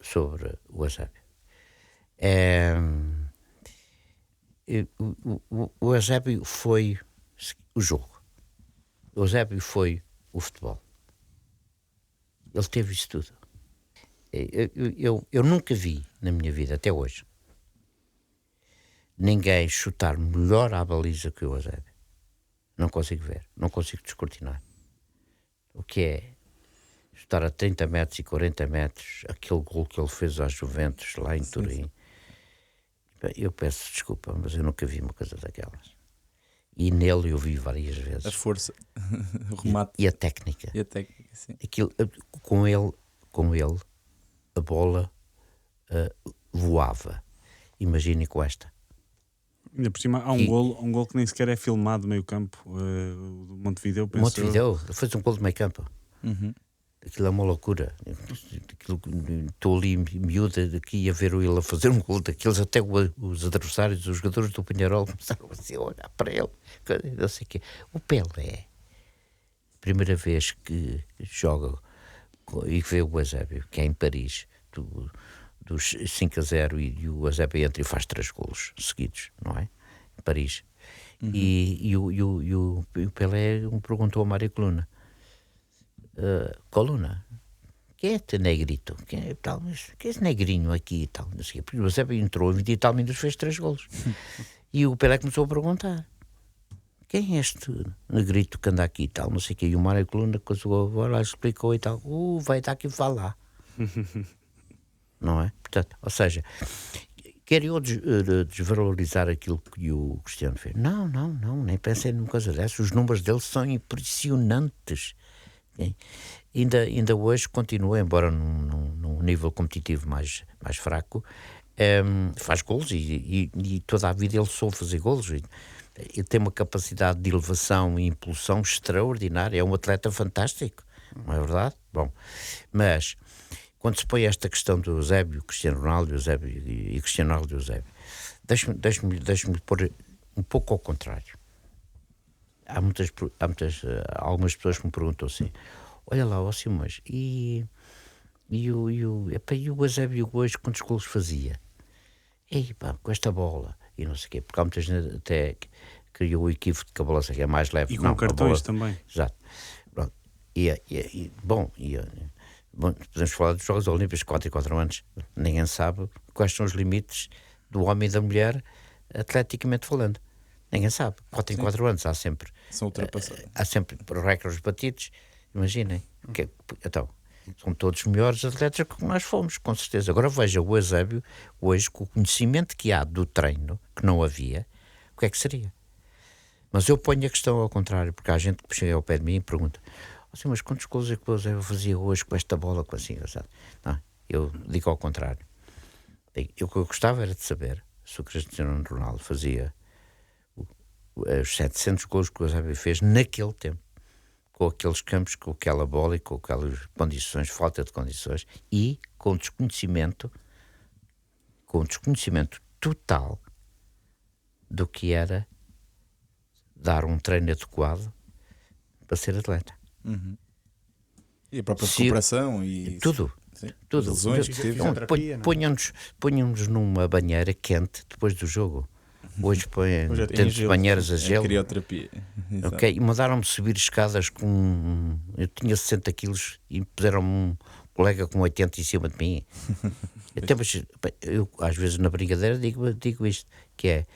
Speaker 3: sobre o Eusébio. O Eusébio foi o jogo. O Eusébio foi o futebol. Ele teve isso tudo. Eu nunca vi na minha vida, até hoje, ninguém chutar melhor à baliza que o Eusébio. Não consigo ver, não consigo descortinar. O que é chutar a 30 metros e 40 metros, aquele gol que ele fez às Juventus, lá em Turim. Bem, eu peço desculpa, mas eu nunca vi uma coisa daquelas. E nele eu vi várias
Speaker 2: A
Speaker 3: vezes.
Speaker 2: força, o remate
Speaker 3: E a técnica.
Speaker 2: e a técnica. Sim.
Speaker 3: Aquilo, com ele, a bola voava. Imagine com esta.
Speaker 4: Ainda por cima há um gol que nem sequer é filmado meio campo, o do Montevideo, penso eu.
Speaker 3: Montevideo fez um gol de meio campo.
Speaker 2: Uhum.
Speaker 3: Aquilo é uma loucura. Estou ali miúda daqui a ver ele a fazer um gol daqueles, até os adversários, os jogadores do Peñarol começaram assim a olhar para ele. Não sei o quê. O Pelé, primeira vez que joga e vê o Eusébio, que é em Paris, dos 5-0, e o Eusébio entra e faz 3 golos seguidos, não é? Em Paris.
Speaker 2: Uhum.
Speaker 3: E o Pelé me perguntou a Mário Coluna: Coluna, quem é este negrito? Quem é esse negrinho aqui e tal? Não sei, porque o Eusébio entrou em 20 e tal minutos, fez 3 golos. E o Pelé começou a perguntar: quem é este negrito que anda aqui e tal? Não sei o quê. E o Mário Coluna agora explicou e tal. Vai dar aqui falar. Não é? Portanto, ou seja, quero eu desvalorizar aquilo que o Cristiano fez. Não, nem pensei numa coisa dessa. Os números dele são impressionantes. Ainda hoje continua, embora num nível competitivo mais fraco, faz golos e toda a vida ele soube fazer golos. Ele tem uma capacidade de elevação e impulsão extraordinária. É um atleta fantástico, não é verdade? Bom, mas quando se põe esta questão do Eusébio, Cristiano Ronaldo, Eusébio e Cristiano Ronaldo e Eusébio, deixe-me pôr um pouco ao contrário. Há algumas pessoas que me perguntam assim: olha lá, ó Simões, e o Eusébio hoje quantos golos fazia? Com esta bola, e não sei o quê, porque há muita gente até criou o equívoco de que a bola é mais leve.
Speaker 4: E com cartões também.
Speaker 3: Exato. Pronto. Bom, podemos falar dos Jogos Olímpicos, 4 e 4 anos. Ninguém sabe quais são os limites do homem e da mulher, atleticamente falando. Ninguém sabe. 4 em 4 anos há sempre.
Speaker 2: São ultrapassados.
Speaker 3: Há sempre recordes batidos. Imaginem. Então, são todos melhores atletas que nós fomos, com certeza. Agora veja o Eusébio, hoje, com o conhecimento que há do treino, que não havia, o que é que seria? Mas eu ponho a questão ao contrário, porque há gente que chega ao pé de mim e pergunta: assim, mas quantos golos é que o Eusébio fazia hoje com esta bola, com assim, sabe? Não, eu digo ao contrário. O que eu gostava era de saber se o Cristiano Ronaldo fazia os 700 golos que o Eusébio fez naquele tempo, com aqueles campos, com aquela bola e com aquelas condições, falta de condições, e com desconhecimento total do que era dar um treino adequado para ser atleta.
Speaker 2: E a própria recuperação e
Speaker 3: Tudo.
Speaker 2: sim,
Speaker 3: Tudo.
Speaker 2: as lesões que teve.
Speaker 5: Fisioterapia, não é?
Speaker 3: Ponham-nos numa banheira quente depois do jogo. Hoje põem
Speaker 5: Hoje é em
Speaker 3: tantas
Speaker 5: gelo.
Speaker 3: banheiras a
Speaker 2: A
Speaker 3: gelo.
Speaker 2: crioterapia. Exato.
Speaker 3: Ok, e mandaram-me subir escadas com. Eu tinha 60 quilos e puseram-me um colega com 80 em cima de mim. Até, mas, eu, às vezes, na brincadeira, digo isto: que é,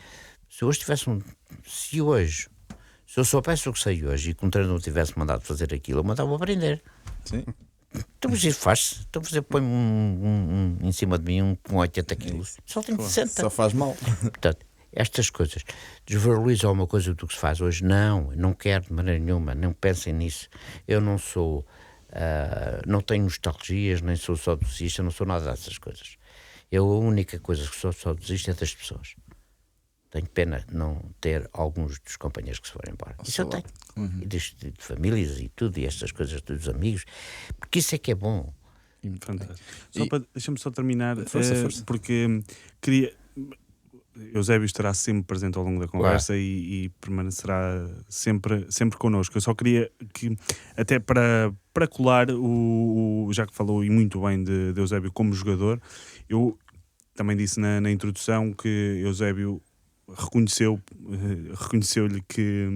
Speaker 3: se eu soubesse o que sei hoje e que um treinador não tivesse mandado fazer aquilo, eu mandava aprender.
Speaker 2: Sim.
Speaker 3: Então, mas isso faz-se. Então, você põe-me em cima de mim um com 80 quilos. Só tenho 60.
Speaker 2: Só faz mal.
Speaker 3: Portanto, estas coisas desvalorizam alguma coisa do que se faz hoje? Não quero de maneira nenhuma, não pensem nisso. Eu não sou, não tenho nostalgias, nem sou saudosista, não sou nada dessas coisas. Eu, a única coisa que sou saudosista é das pessoas. Tenho pena não ter alguns dos companheiros que se foram embora. Isso eu tenho. E de famílias e tudo, e estas coisas dos amigos, porque isso é que é bom.
Speaker 4: Fantástico.
Speaker 2: E-
Speaker 4: Deixa-me só terminar,
Speaker 2: Força.
Speaker 4: porque queria. Eusébio estará sempre presente ao longo da conversa e permanecerá sempre connosco. Eu só queria que, até para colar, já que falou e muito bem de Eusébio como jogador, eu também disse na introdução que Eusébio reconheceu-lhe que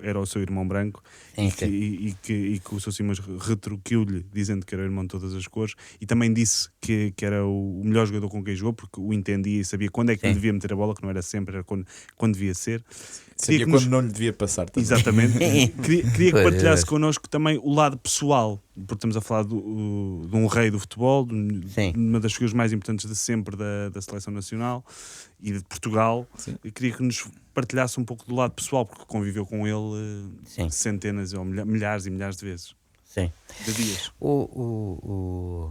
Speaker 4: era o seu irmão branco e que o Sr. Simões retruquiu-lhe dizendo que era o irmão de todas as cores, e também disse que era o melhor jogador com quem jogou, porque o entendia e sabia quando é que lhe devia meter a bola, que não era sempre, era quando devia ser.
Speaker 2: Sabia quando não lhe devia passar também.
Speaker 4: Exatamente. Queria que partilhasse connosco também o lado pessoal, porque estamos a falar de um rei do futebol, de uma das figuras mais importantes de sempre da Seleção Nacional e de Portugal.
Speaker 2: Sim.
Speaker 4: E queria que nos partilhasse um pouco do lado pessoal, porque conviveu com ele centenas ou milhares e milhares de vezes.
Speaker 3: Sim.
Speaker 4: De dias.
Speaker 3: O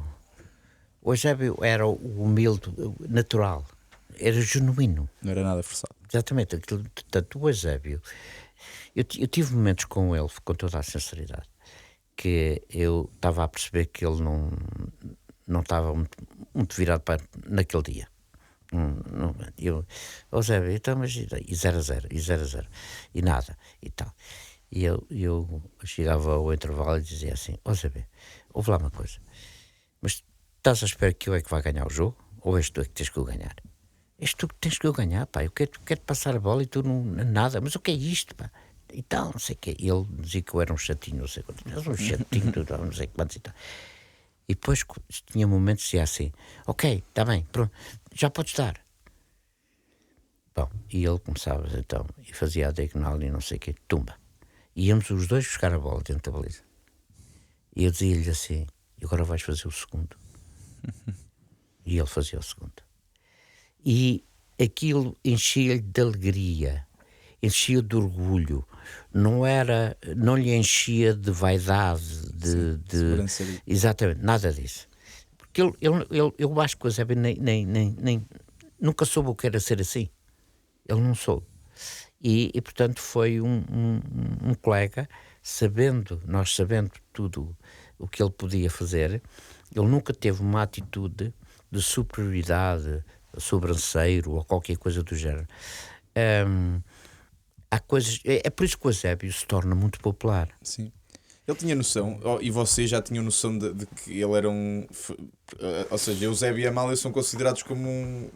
Speaker 3: Eusébio era o humilde, natural, era genuíno.
Speaker 2: Não era nada forçado.
Speaker 3: Exatamente. Portanto, o Eusébio, eu tive momentos com ele, com toda a sinceridade, que eu estava a perceber que ele não estava muito virado para naquele dia. Eusébio, então, mas e 0-0, e nada, e tal. E eu chegava ao intervalo e dizia assim: Eusébio, ouve lá uma coisa, mas estás à espera que eu é que vá ganhar o jogo? Ou és tu é que tens que o ganhar? És tu que tens que o ganhar, pá. Eu quero passar a bola e tu nada. Mas o que é isto, pá? E tal, não sei o quê. Ele dizia que eu era um chatinho, não sei quanto. Mas um chatinho, não sei quantos e tal. E depois tinha momentos que dizia assim: ok, está bem, pronto, já podes dar. Bom, e ele começava então, e fazia a diagonal e não sei o quê, tumba. Íamos os dois buscar a bola dentro da baliza. E eu dizia-lhe assim: e agora vais fazer o segundo. E ele fazia o segundo. E aquilo enchia-lhe de alegria, enchia de orgulho, não lhe enchia de vaidade,
Speaker 2: sobrancelha.
Speaker 3: Exatamente, nada disso. Porque eu acho que o Eusébio nem nunca soube o que era ser assim. Ele não soube. E portanto foi um colega, nós sabendo tudo o que ele podia fazer, ele nunca teve uma atitude de superioridade, sobranceiro ou qualquer coisa do género. Há coisas, é por isso que o Eusébio se torna muito popular.
Speaker 2: Sim. Ele tinha noção, e vocês já tinham noção de que ele era ou seja, Eusébio e Amália são considerados como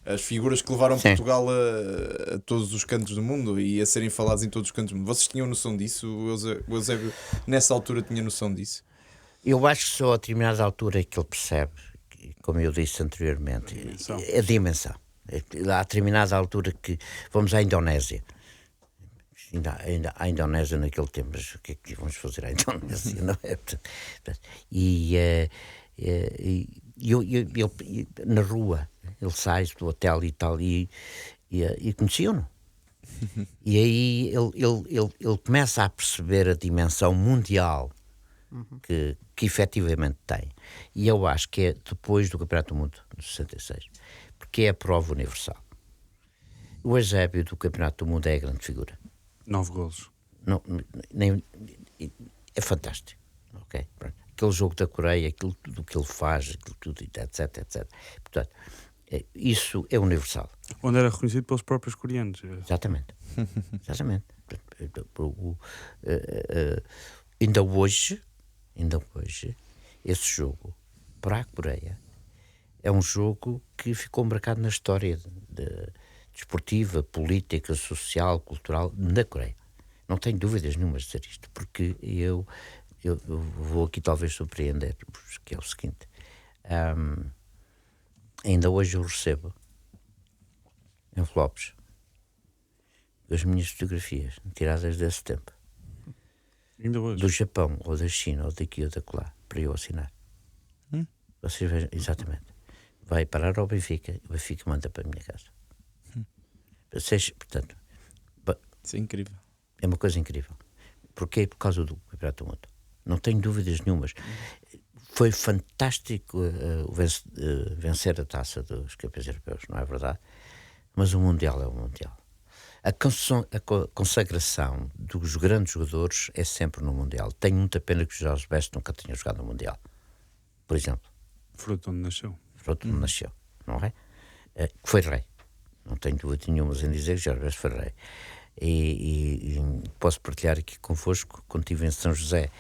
Speaker 2: as figuras que levaram Portugal a todos os cantos do mundo e a serem falados em todos os cantos do mundo. Vocês tinham noção disso? O Eusébio nessa altura tinha noção disso?
Speaker 3: Eu acho que só a determinada altura é que ele percebe, como eu disse anteriormente, a dimensão. Há determinada altura que vamos à Indonésia. ainda a Indonésia naquele tempo, mas o que é que vamos fazer à Indonésia, não é? Na rua, ele sai do hotel e tal, e conheciam-no. E aí ele começa a perceber a dimensão mundial que efetivamente tem. E eu acho que é depois do Campeonato do Mundo, de 66, porque é a prova universal. O Eusébio do Campeonato do Mundo é a grande figura.
Speaker 4: 9 golos.
Speaker 3: Não, é fantástico. Okay? Aquele jogo da Coreia, aquilo tudo que ele faz, aquilo tudo, etc, etc. Portanto, isso é universal.
Speaker 4: Onde era reconhecido pelos próprios coreanos.
Speaker 3: Exatamente. Ainda hoje, esse jogo para a Coreia é um jogo que ficou marcado na história desportiva, política, social, cultural da Coreia. Não tenho dúvidas nenhumas de dizer isto, porque eu vou aqui talvez surpreender, que é o seguinte. Ainda hoje eu recebo envelopes das minhas fotografias tiradas desse tempo,
Speaker 4: Ainda hoje.
Speaker 3: do Japão, ou da China, ou daqui ou da lá, para eu assinar. Vocês vejam, exatamente. Vai parar ao Benfica, o Benfica manda para a minha casa. Portanto,
Speaker 2: Isso é incrível.
Speaker 3: é uma coisa incrível. Porquê? Por causa do Campeonato do Mundo. Não tenho dúvidas nenhumas. Foi fantástico vencer a taça dos campeões europeus, não é verdade? Mas o Mundial é o Mundial. A consagração dos grandes jogadores é sempre no Mundial. Tenho muita pena que o Jorge Best nunca tenha jogado no Mundial. Por exemplo.
Speaker 4: Fruto onde nasceu.
Speaker 3: Fruto onde nasceu, não é? Que foi rei. Não tenho dúvida nenhuma em dizer que Jorge Best foi rei. E posso partilhar aqui convosco, quando estive em São José,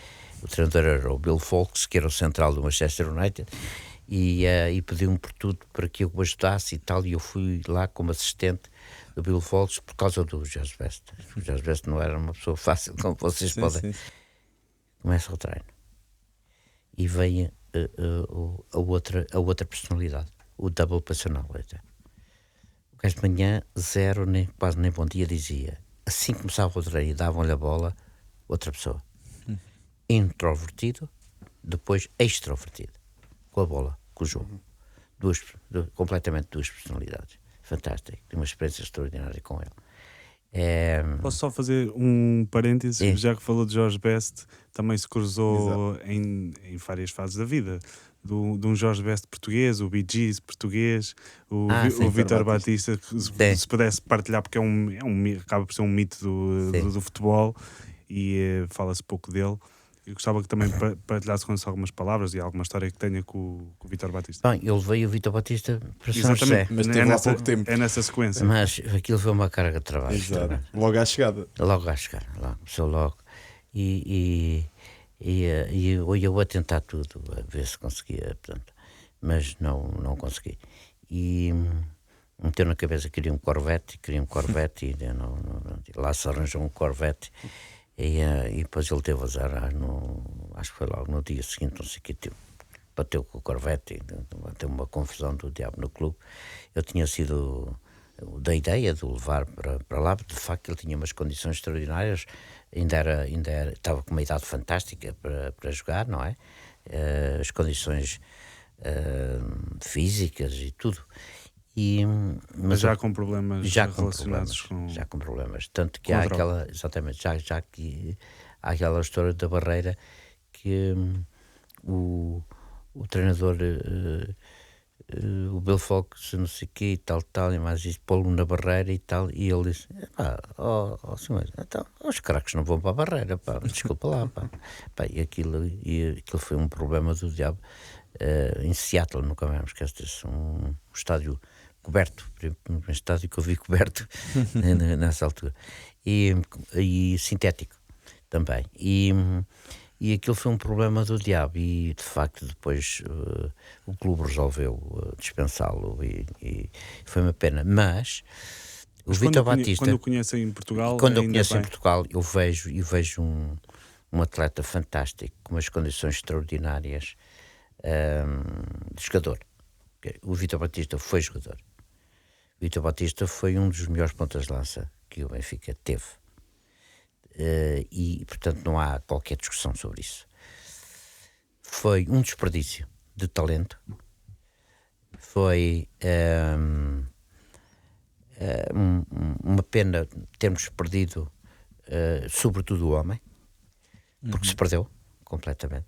Speaker 3: o treinador era o Bill Folks, que era o central do Manchester United, e pediu-me por tudo para que eu o ajudasse e tal, e eu fui lá como assistente do Bill Folks por causa do Jorge Best. O Jorge Best não era uma pessoa fácil, como vocês podem.
Speaker 2: Sim.
Speaker 3: Começa o treino. E vem a outra personalidade, o double personality. O gajo de manhã, quase nem bom dia dizia. Assim que começava o treino e davam-lhe a bola, outra pessoa. Introvertido, depois extrovertido. Com a bola, com o jogo. Completamente duas personalidades. Fantástico. Tenho uma experiência extraordinária com ele.
Speaker 4: Posso só fazer um parêntese? Já que falou de Jorge Best, também se cruzou em várias fases da vida. De um Jorge Best português, o Bee Gees português, o Vítor Batista, que se pudesse partilhar, porque acaba por ser um mito do futebol e fala-se pouco dele. Eu gostava que também partilhasse connosco algumas palavras e alguma história que tenha com o Vítor Batista.
Speaker 3: Bem, ele veio o Vítor Batista para São José.
Speaker 2: Mas teve lá pouco tempo.
Speaker 4: É nessa sequência.
Speaker 3: Mas aquilo foi uma carga de trabalho.
Speaker 2: Exato. Logo à chegada.
Speaker 3: Logo à chegada. Logo. E eu a tentar tudo, a ver se conseguia, portanto, mas não consegui. E meteu na cabeça que queria um Corvette e lá se arranjou um Corvette. E depois ele teve azar, acho que foi logo no dia seguinte, não sei o que, bateu com o Corvette e bateu uma confusão do diabo no clube. Eu tinha sido da ideia de o levar para lá, de facto ele tinha umas condições extraordinárias, ainda estava com uma idade fantástica para jogar, não é? As condições físicas e tudo.
Speaker 4: Mas já com problemas relacionados com...
Speaker 3: Já com problemas. Tanto que há aquela... Exatamente. Já que há aquela história da barreira que o treinador, o Bill Fox, não sei o quê e tal, e mais isso, pô-lo na barreira e tal, e ele disse, senhor, então, os craques não vão para a barreira, pá, desculpa lá, pá. E aquilo foi um problema do diabo. Em Seattle, nunca mais me esqueço disso, um estádio coberto, um estádio que eu vi coberto nessa altura, e sintético também, e aquilo foi um problema do diabo, e de facto depois o clube resolveu dispensá-lo, e foi uma pena, mas o Vítor Batista,
Speaker 4: quando o conhecem em Portugal,
Speaker 3: eu vejo um atleta fantástico, com umas condições extraordinárias, de jogador. O Vítor Batista foi jogador. O Vítor Batista foi um dos melhores pontas de lança que o Benfica teve. e, portanto, não há qualquer discussão sobre isso. Foi um desperdício de talento, foi uma pena termos perdido, sobretudo o homem, porque se perdeu completamente.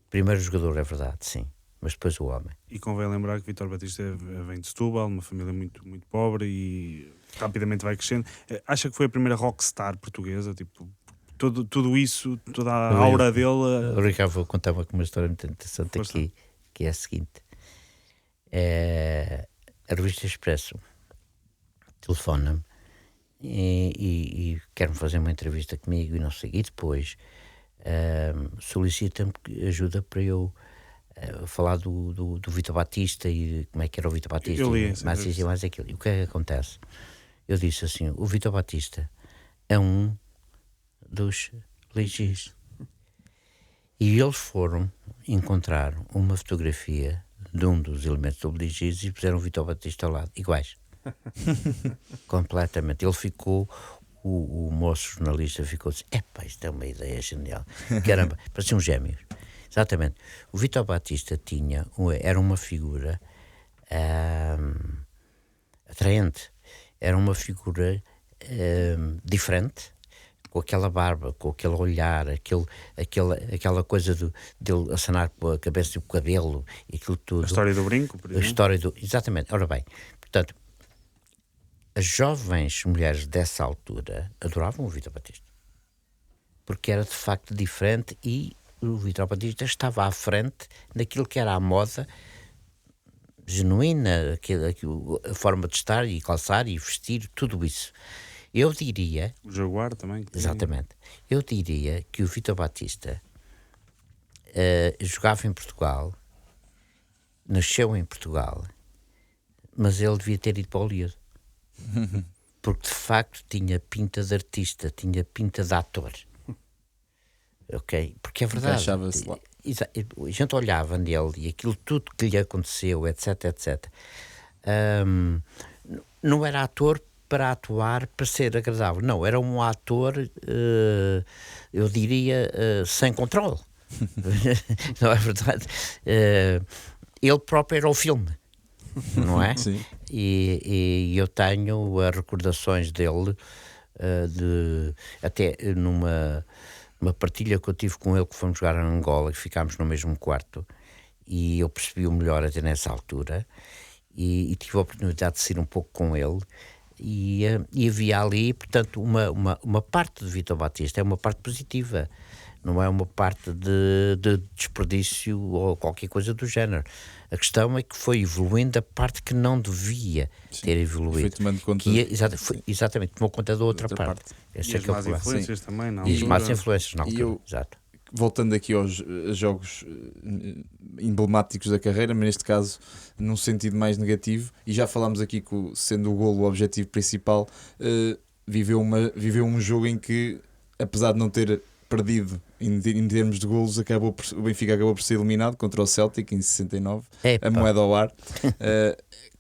Speaker 3: Primeiro o jogador, é verdade, sim, mas depois o homem.
Speaker 4: E convém lembrar que Vítor Batista vem de Setúbal, uma família muito, muito pobre e rapidamente vai crescendo. Acha que foi a primeira rockstar portuguesa? Tipo, tudo isso, toda a aura dele...
Speaker 3: O Ricardo, vou contar uma história muito interessante aqui, que é a seguinte. A revista Expresso telefona-me e quer-me fazer uma entrevista comigo e não sei. E depois solicita-me ajuda para eu falar do Vítor Batista e como é que era o Vítor Batista.
Speaker 4: Eu li
Speaker 3: mais aquilo. E o que é que acontece? Eu disse assim: o Vítor Batista é um dos legis. E eles foram encontrar uma fotografia de um dos elementos do legis e puseram o Vítor Batista ao lado, iguais. Completamente. Ele ficou, o moço jornalista ficou assim: epá, isto é uma ideia genial. Caramba, pareciam gêmeos. Exatamente. O Vítor Batista era uma figura atraente. Era uma figura diferente, com aquela barba, com aquele olhar, aquela coisa dele acenar com a cabeça e o cabelo e aquilo tudo.
Speaker 4: A história do brinco, por exemplo.
Speaker 3: Exatamente. Ora bem, portanto, as jovens mulheres dessa altura adoravam o Vítor Batista. Porque era de facto diferente e o Vítor Batista estava à frente naquilo que era a moda genuína, a forma de estar e calçar e vestir, tudo isso. Eu diria...
Speaker 4: O Jaguar também.
Speaker 3: Exatamente. Eu diria que o Vítor Batista jogava em Portugal, nasceu em Portugal, mas ele devia ter ido para o Hollywood. Porque de facto tinha pinta de artista, tinha pinta de ator. Ok? Porque é verdade.
Speaker 2: Encaixava-se lá.
Speaker 3: A gente olhava nele e aquilo tudo que lhe aconteceu, etc, etc. Não era ator para atuar, para ser agradável. Não, era um ator, eu diria, sem controle. Não é verdade? Ele próprio era o filme, não é?
Speaker 2: Sim.
Speaker 3: E eu tenho recordações dele, até numa partilha que eu tive com ele, que fomos jogar a Angola, que ficámos no mesmo quarto, e eu percebi-o melhor até nessa altura, e tive a oportunidade de sair um pouco com ele, e havia ali, portanto, uma parte de Vítor Batista é uma parte positiva, não é uma parte de desperdício ou qualquer coisa do género. A questão é que foi evoluindo a parte que não devia ter evoluído.
Speaker 2: Foi tomando conta...
Speaker 3: Exatamente, tomou conta da outra parte.
Speaker 4: E as más influências também, não?
Speaker 3: E as más influências, não. Exato.
Speaker 2: Voltando aqui aos jogos emblemáticos da carreira, mas neste caso num sentido mais negativo, e já falámos aqui que, sendo o golo o objetivo principal, viveu um jogo em que, apesar de não ter perdido em termos de golos, o Benfica acabou por ser eliminado contra o Celtic em 69, a moeda ao ar.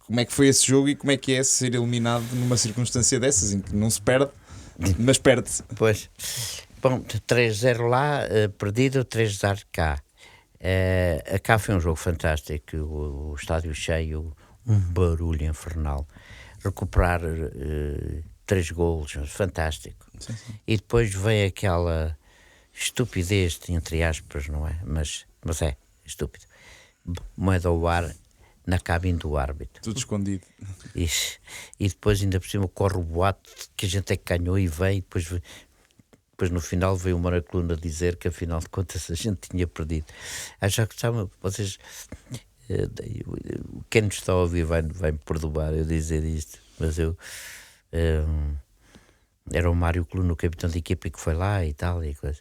Speaker 2: Como é que foi esse jogo e como é que é ser eliminado numa circunstância dessas, em que não se perde, mas perde-se?
Speaker 3: Pois... Bom, 3-0 lá, perdido, 3-0 cá. Cá foi um jogo fantástico, o estádio cheio, um barulho infernal. Recuperar 3 golos, fantástico.
Speaker 2: Sim.
Speaker 3: E depois vem aquela estupidez, entre aspas, não é? Mas é estúpido. Moeda ao ar na cabine do árbitro.
Speaker 2: Tudo escondido.
Speaker 3: E depois ainda por cima corre o boato que a gente é que ganhou e veio, depois no final veio o Maracluna dizer que afinal de contas a gente tinha perdido. Já que vocês, quem nos está a ouvir vai me perdoar eu dizer isto, mas eu era o Mário Cluno, o capitão da equipa, que foi lá e tal e coisa.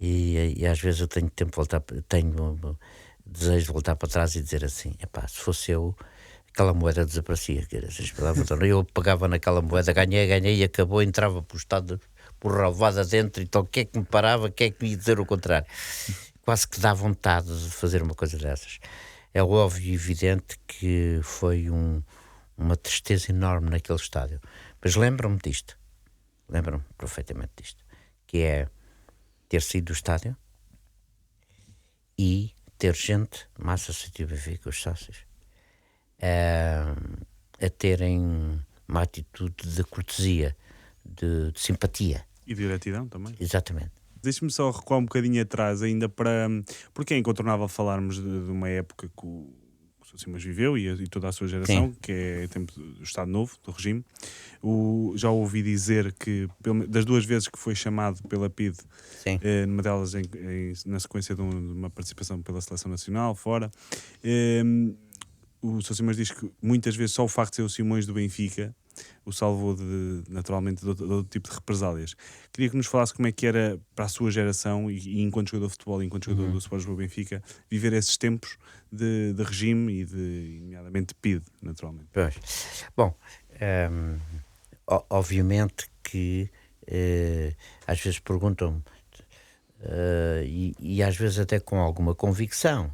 Speaker 3: E às vezes eu tenho tempo de voltar, tenho desejo de voltar para trás e dizer assim: epá, se fosse eu, aquela moeda desaparecia, eu pegava naquela moeda, ganhei e acabou, entrava para o estado por relvada dentro, então quem é que me parava, quem é que me ia dizer o contrário? Quase que dá vontade de fazer uma coisa dessas. É óbvio e evidente que foi uma tristeza enorme naquele estádio, mas lembro-me disto, lembro-me perfeitamente disto, que é ter saído do estádio e ter gente, massa associativa Benfica, os sócios, a terem uma atitude de cortesia, de simpatia.
Speaker 4: E de gratidão também.
Speaker 3: Exatamente.
Speaker 4: Deixe-me só recuar um bocadinho atrás ainda para... Porque é incontornável falarmos de uma época que o Sr. Simões viveu e toda a sua geração,
Speaker 3: Sim.
Speaker 4: que é o tempo do Estado Novo, do regime. Já ouvi dizer que, das 2 vezes que foi chamado pela PIDE,
Speaker 3: Sim.
Speaker 4: numa delas na sequência de uma participação pela Seleção Nacional, fora, o Sr. Simões diz que muitas vezes só o facto de ser o Simões do Benfica o salvou naturalmente de outro tipo de represálias. Queria que nos falasse como é que era para a sua geração e enquanto jogador de futebol, enquanto jogador do Sport Lisboa Benfica, viver esses tempos de regime e nomeadamente de PIDE, naturalmente.
Speaker 3: Pois. Bom, obviamente que às vezes perguntam-me e às vezes até com alguma convicção,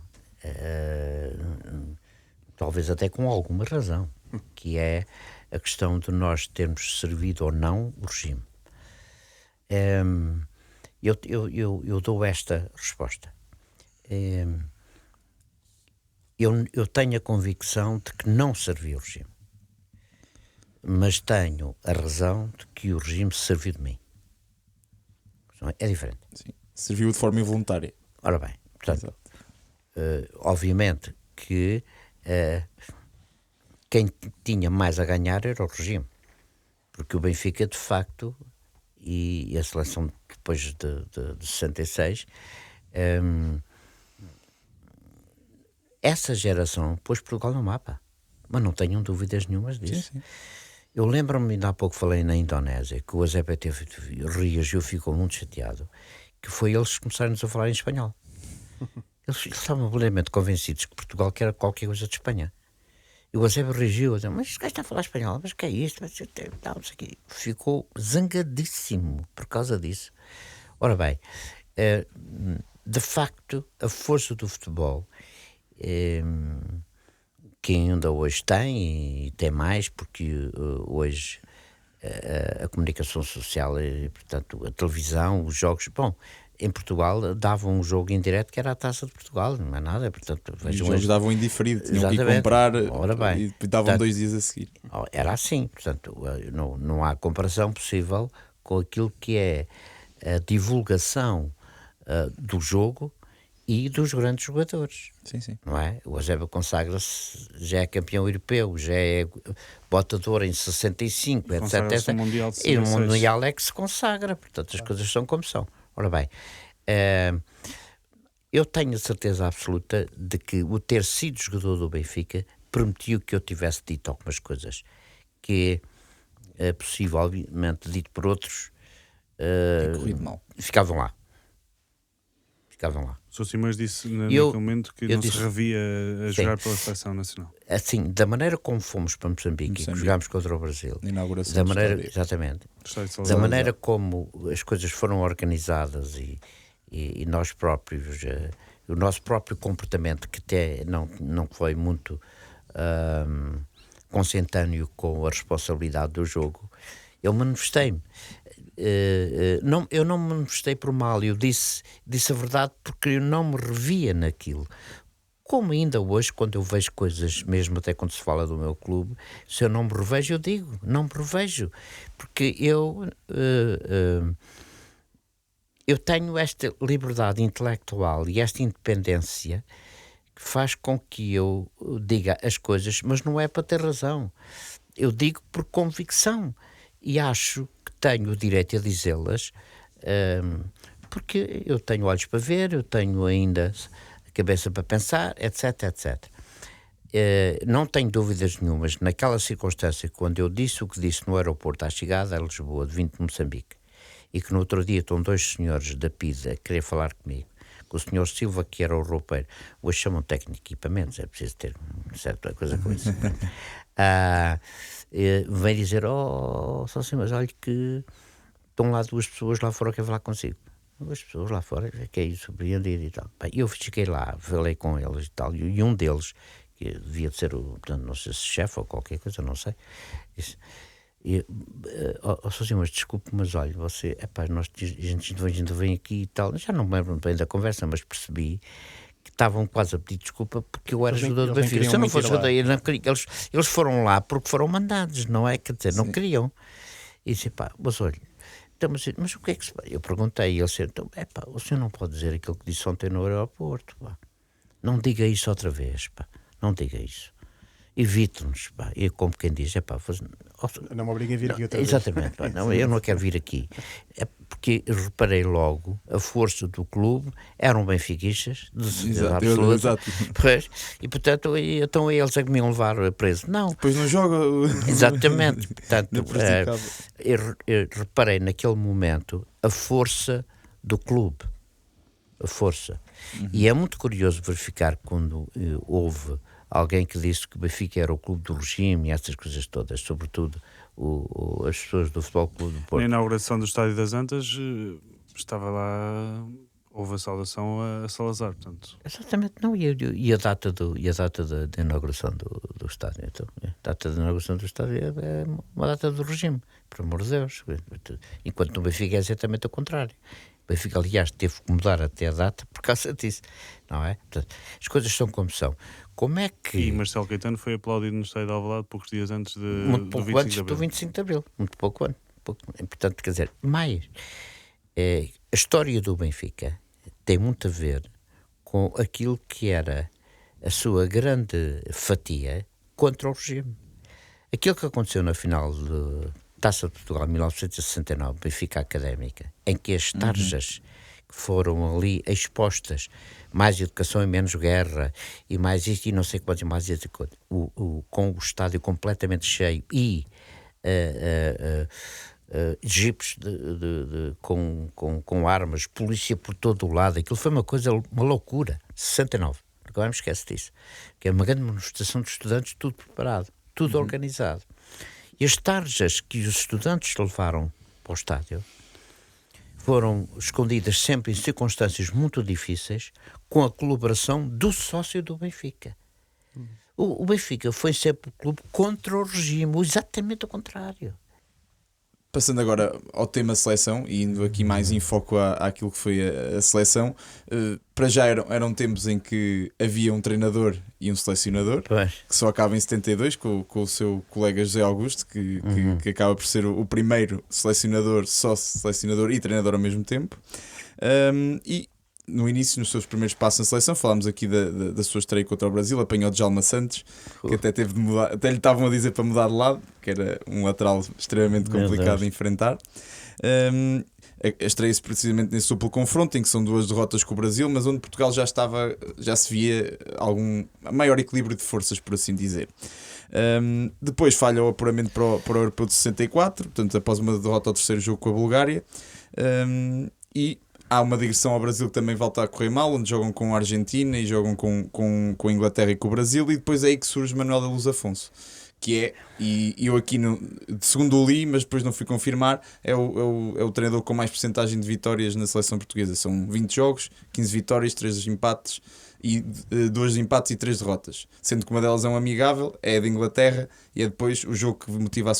Speaker 3: talvez até com alguma razão, que é a questão de nós termos servido ou não o regime. Eu dou esta resposta. Eu tenho a convicção de que não servi o regime, mas tenho a razão de que o regime se serviu de mim. É diferente.
Speaker 2: Sim. Serviu de forma involuntária.
Speaker 3: Ora bem, portanto, obviamente que quem tinha mais a ganhar era o regime, porque o Benfica de facto e a seleção depois de 66 essa geração pôs Portugal no mapa, mas não tenham dúvidas nenhumas disso.
Speaker 2: Sim.
Speaker 3: Eu lembro-me, ainda há pouco falei na Indonésia, que o Eusébio reagiu, ficou muito chateado, que foi eles que começaram-nos a falar em espanhol. Eles estavam plenamente convencidos que Portugal que era qualquer coisa de Espanha. E o Eusébio reagiu, disse, mas este gajo está a falar espanhol, mas o que é isto? Ficou zangadíssimo por causa disso. Ora bem, de facto, a força do futebol, que ainda hoje tem, e tem mais, porque hoje a comunicação social, e, portanto, a televisão, os jogos... Bom, em Portugal davam um jogo em direto que era a Taça de Portugal, não é nada, portanto...
Speaker 2: Os jogos davam indiferido, tinham que ir
Speaker 3: Exatamente.
Speaker 2: comprar
Speaker 3: Ora bem,
Speaker 2: e davam
Speaker 3: portanto,
Speaker 2: 2 dias a seguir.
Speaker 3: Era assim, portanto, não há comparação possível com aquilo que é a divulgação do jogo e dos grandes jogadores.
Speaker 2: Sim.
Speaker 3: Não é? O Eusébio consagra-se, já é campeão europeu, já é botador em 65, etc.
Speaker 4: Consagra-se no Mundial de
Speaker 3: E no
Speaker 4: 66.
Speaker 3: Mundial é que se consagra, portanto as coisas são como são. Ora bem, eu tenho a certeza absoluta de que o ter sido jogador do Benfica permitiu que eu tivesse dito algumas coisas que é possivelmente dito por outros
Speaker 2: Corrido mal.
Speaker 3: ficavam lá.
Speaker 4: O Sr. Simões disse naquele
Speaker 3: Eu
Speaker 4: momento que
Speaker 3: eu
Speaker 4: não
Speaker 3: disse-
Speaker 4: se revia a
Speaker 3: Sim.
Speaker 4: jogar pela Seleção Nacional.
Speaker 3: Assim, da maneira como fomos para Moçambique, e que jogámos contra o Brasil,
Speaker 2: Na inauguração
Speaker 3: da
Speaker 2: do
Speaker 3: maneira,
Speaker 2: estádio.
Speaker 3: exatamente,
Speaker 4: Do Estádio de
Speaker 3: da
Speaker 4: Salvador.
Speaker 3: maneira como as coisas foram organizadas e nós próprios, o nosso próprio comportamento, que até não foi muito consentâneo com a responsabilidade do jogo, eu manifestei-me. Eu não me manifestei por mal, eu disse a verdade porque eu não me revia naquilo. Como ainda hoje, quando eu vejo coisas, mesmo até quando se fala do meu clube, se eu não me revejo, eu digo, não me revejo, porque eu tenho esta liberdade intelectual e esta independência que faz com que eu diga as coisas, mas não é para ter razão. Eu digo por convicção e acho que tenho o direito a dizê-las, porque eu tenho olhos para ver, eu tenho ainda a cabeça para pensar, etc, etc. Não tenho dúvidas nenhumas, naquela circunstância, quando eu disse o que disse no aeroporto à chegada a Lisboa, de vindo de Moçambique, e que no outro dia estão 2 senhores da PIDE a querer falar comigo, com o senhor Silva, que era o roupeiro, hoje chamam técnico de equipamentos, é preciso ter certa coisa com isso. Vem dizer, só assim, mas olha que estão lá 2 pessoas lá fora que querem falar consigo. 2 pessoas lá fora, que é isso, surpreendido e tal. Bem, eu cheguei lá, falei com eles e tal, e um deles, que devia de ser, portanto, não sei se chefe ou qualquer coisa, não sei, disse, Sozinho, mas desculpe, mas olha, você, a gente vem aqui e tal, já não me lembro bem da conversa, mas percebi que estavam quase a pedir desculpa porque eu era jogador do Benfica. Se eu não fosse jogador, eles foram lá porque foram mandados, não é? Quer dizer, não queriam. E disse, mas olha, então, mas o que é que se... Eu perguntei, e ele disse, então, o senhor não pode dizer aquilo que disse ontem no aeroporto, pá. Não diga isso outra vez, pá. Não diga isso. Evite-nos, pá. E como quem diz,
Speaker 5: não me obriguem a vir aqui outra vez.
Speaker 3: Exatamente, pá. Não, eu não quero vir aqui. É porque reparei logo, a força do clube eram benfiquistas, de certeza absoluta. E portanto, então eles é que me iam levar preso. Não.
Speaker 2: Depois não joga.
Speaker 3: Exatamente. Portanto, eu reparei naquele momento a força do clube. A força. E é muito curioso verificar quando houve alguém que disse que o Benfica era o clube do regime e essas coisas todas, sobretudo as pessoas do Futebol Clube do Porto.
Speaker 4: Na inauguração do Estádio das Antas estava lá, houve a saudação a Salazar, portanto.
Speaker 3: Exatamente, não, e a data da inauguração do estádio, então, a data da inauguração do estádio é uma data do regime, por amor de Deus, enquanto no Benfica é exatamente o contrário. O Benfica, aliás, teve que mudar até a data por causa disso, não é? Portanto, as coisas são como são. Como é que...
Speaker 4: E Marcelo Caetano foi aplaudido no estádio de Alvalade poucos dias antes
Speaker 3: muito pouco antes do 25 de Abril. Muito pouco antes. Portanto, quer dizer, mais... a história do Benfica tem muito a ver com aquilo que era a sua grande fatia contra o regime. Aquilo que aconteceu na final de Taça de Portugal em 1969, Benfica Académica, em que as tarjas que foram ali expostas, mais educação e menos guerra, e mais isto e não sei quantos, mais isso, com o estádio completamente cheio e jipes com armas, polícia por todo o lado, aquilo foi uma loucura. 69, agora me esquece disso, que é uma grande manifestação de estudantes, tudo preparado, tudo organizado. E as tarjas que os estudantes levaram para o estádio foram escondidas sempre em circunstâncias muito difíceis, com a colaboração do sócio do Benfica. O Benfica foi sempre o clube contra o regime, exatamente o contrário.
Speaker 2: Passando agora ao tema seleção, e indo aqui mais em foco àquilo que foi a seleção, para já eram tempos em que havia um treinador e um selecionador, que só acaba em 72, com o seu colega José Augusto, que acaba por ser o primeiro selecionador, sócio-selecionador e treinador ao mesmo tempo. E no início, nos seus primeiros passos na seleção, falámos aqui da sua estreia contra o Brasil, apanhou Djalma Santos, que até teve de mudar, até lhe estavam a dizer para mudar de lado, que era um lateral extremamente complicado de enfrentar. A estreia-se precisamente nesse duplo confronto, em que são 2 derrotas com o Brasil, mas onde Portugal já se via maior equilíbrio de forças, por assim dizer. Depois falha o apuramento para o Europeu de 64, portanto, após uma derrota ao terceiro jogo com a Bulgária, e há uma digressão ao Brasil que também volta a correr mal, onde jogam com a Argentina e jogam com a Inglaterra e com o Brasil, e depois é aí que surge Manuel da Luz Afonso, que é, e eu aqui de segundo o li, mas depois não fui confirmar, é o treinador com mais percentagem de vitórias na seleção portuguesa. São 20 jogos, 15 vitórias, 3 empates, e 2 empates e 3 derrotas, sendo que uma delas é um amigável, é a de Inglaterra, e é depois o jogo que motiva a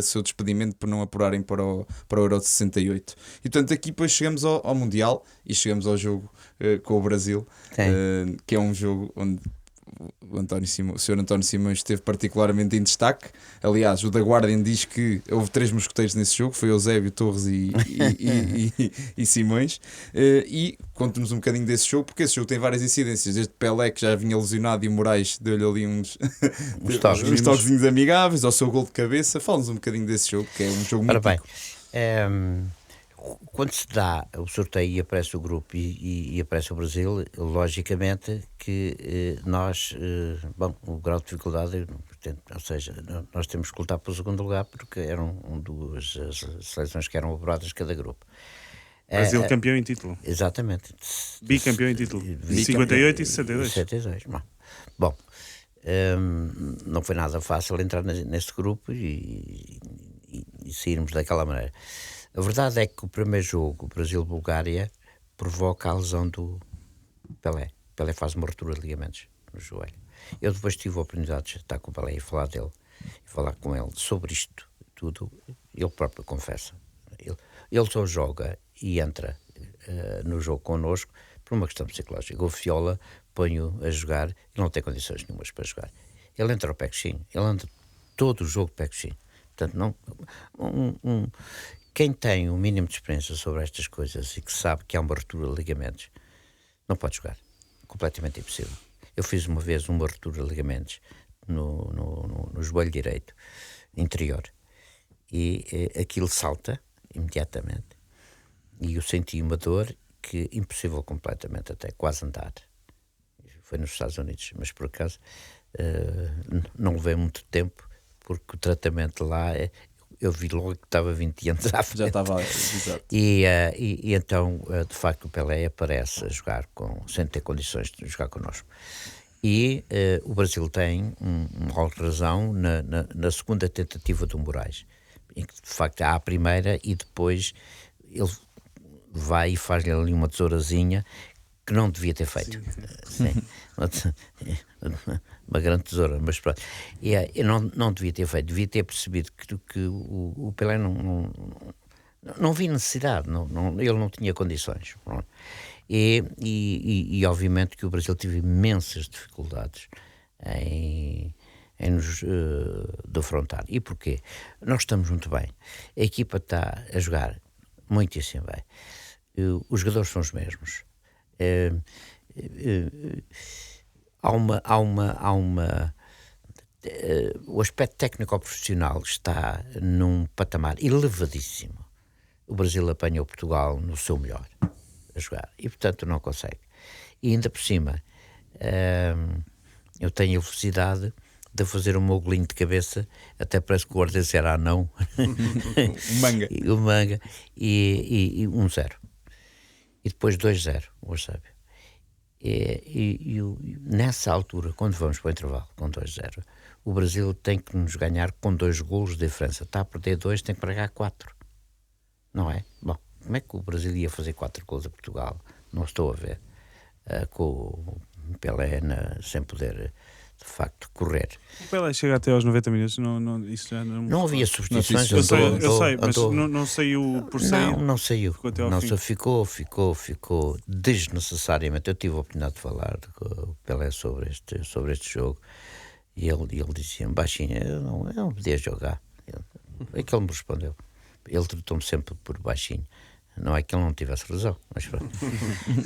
Speaker 2: seu despedimento por não apurarem para o Euro de 68. E portanto aqui depois chegamos ao Mundial e chegamos ao jogo com o Brasil, que é um jogo onde o Sr. António Simões esteve particularmente em destaque. Aliás, o The Guardian diz que houve 3 mosqueteiros nesse jogo, foi Eusébio, Torres e Simões. E conte-nos um bocadinho desse jogo, porque esse jogo tem várias incidências, desde Pelé, que já vinha lesionado, e o Moraes deu-lhe ali uns toquezinhos amigáveis, ao seu gol de cabeça. Fala-nos um bocadinho desse jogo, que é um jogo muito
Speaker 3: bem. Quando se dá o sorteio e aparece o grupo e aparece o Brasil, logicamente que o grau de dificuldade, ou seja, nós temos que lutar pelo segundo lugar, porque eram 2 seleções que eram apuradas cada grupo.
Speaker 4: Brasil campeão em título.
Speaker 3: Exatamente.
Speaker 4: Bicampeão em título. 58 e 62.
Speaker 3: 62. Bom, não foi nada fácil entrar neste grupo e sairmos daquela maneira. A verdade é que o primeiro jogo, Brasil-Bulgária, provoca a lesão do Pelé. Pelé faz uma ruptura de ligamentos no joelho. Eu depois tive a oportunidade de estar com o Pelé e falar dele, e falar com ele sobre isto, tudo, ele próprio confessa. Ele só joga e entra no jogo connosco por uma questão psicológica. O Viola põe-o a jogar e não tem condições nenhumas para jogar. Ele entra ao pé coxinho, ele entra todo o jogo pé coxinho. Portanto, não, quem tem um mínimo de experiência sobre estas coisas e que sabe que há uma ruptura de ligamentos, não pode jogar. Completamente impossível. Eu fiz uma vez uma ruptura de ligamentos no joelho direito, interior, e aquilo salta imediatamente. E eu senti uma dor que impossível completamente, até quase andar. Foi nos Estados Unidos, mas por acaso não levei muito tempo, porque o tratamento lá, eu vi logo que estava 20 anos à frente.
Speaker 2: Já estava, exato.
Speaker 3: E então, de facto, o Pelé aparece a jogar sem ter condições de jogar connosco. E o Brasil tem uma razão na segunda tentativa do Moraes, em que, de facto, há a primeira e depois ele vai e faz-lhe ali uma tesourazinha que não devia ter feito. Sim. Uma grande tesoura, mas pronto. E não devia ter feito, devia ter percebido que o Pelé não via necessidade, ele não tinha condições. Pronto. E obviamente que o Brasil teve imensas dificuldades em nos defrontar. E porquê? Nós estamos muito bem. A equipa está a jogar muitíssimo bem. Os jogadores são os mesmos. O aspecto técnico-profissional está num patamar elevadíssimo. O Brasil apanhou Portugal no seu melhor a jogar e, portanto, não consegue. E ainda por cima, eu tenho a felicidade de fazer um meu golinho de cabeça, até parece que o Guardes era anão. O manga. E 1-0. E depois 2-0, o Eusébio. E nessa altura, quando vamos para o intervalo com 2-0, o Brasil tem que nos ganhar com 2 golos de diferença. Está a perder 2, tem que pagar 4. Não é? Bom, como é que o Brasil ia fazer 4 golos a Portugal? Não estou a ver. Com o Pelé sem poder, de facto, correr.
Speaker 4: O Pelé chega até aos 90 minutos, isso já
Speaker 3: não havia substituições.
Speaker 4: Eu sei, mas não saiu por sair.
Speaker 3: Não saiu.
Speaker 4: Ficou até ao fim.
Speaker 3: Ficou desnecessariamente. Eu tive a oportunidade de falar com o Pelé sobre este jogo e ele dizia baixinho, eu não podia jogar. É que ele me respondeu. Ele tratou-me sempre por baixinho. Não é que ele não tivesse razão, mas pronto.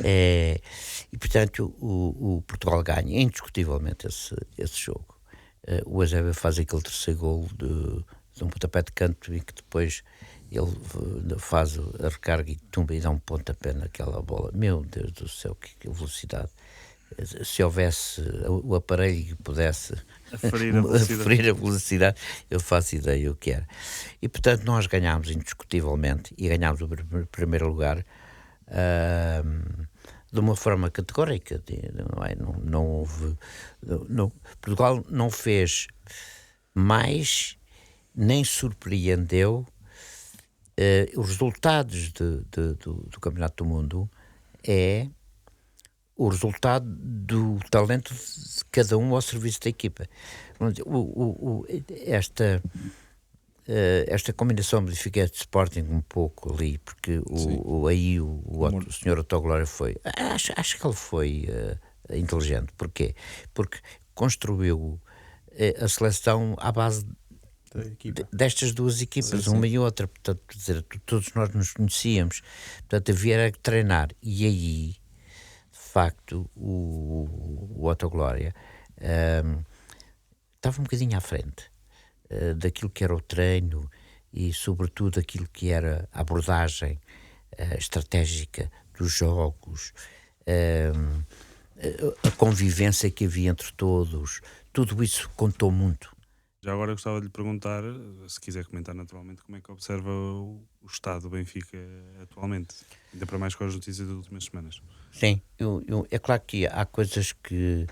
Speaker 3: E portanto o Portugal ganha indiscutivelmente esse jogo. O Eusébio faz aquele terceiro golo de um pontapé de canto e que depois ele faz a recarga e tumba e dá um pontapé naquela bola. Meu Deus do céu, que velocidade! Se houvesse o aparelho que pudesse aferir a velocidade, eu faço ideia o que era. E portanto nós ganhámos indiscutivelmente e ganhámos o primeiro lugar de uma forma categórica. Não houve. Portugal não fez mais nem surpreendeu. Os resultados do Campeonato do Mundo é o resultado do talento de cada um ao serviço da equipa. Esta combinação modifica de Sporting um pouco ali, porque o senhor Autoglória foi... Acho que ele foi inteligente. Porquê? Porque construiu a seleção à base destas duas equipas, uma e outra. Portanto, dizer, todos nós nos conhecíamos. Portanto, havia que treinar. E aí, de facto, o Autoglória estava um bocadinho à frente daquilo que era o treino e, sobretudo, aquilo que era a abordagem estratégica dos jogos, a convivência que havia entre todos. Tudo isso contou muito.
Speaker 4: Já agora gostava de lhe perguntar, se quiser comentar naturalmente, como é que observa o estado do Benfica atualmente, ainda para mais com as notícias das últimas semanas.
Speaker 3: Sim, é claro que há coisas que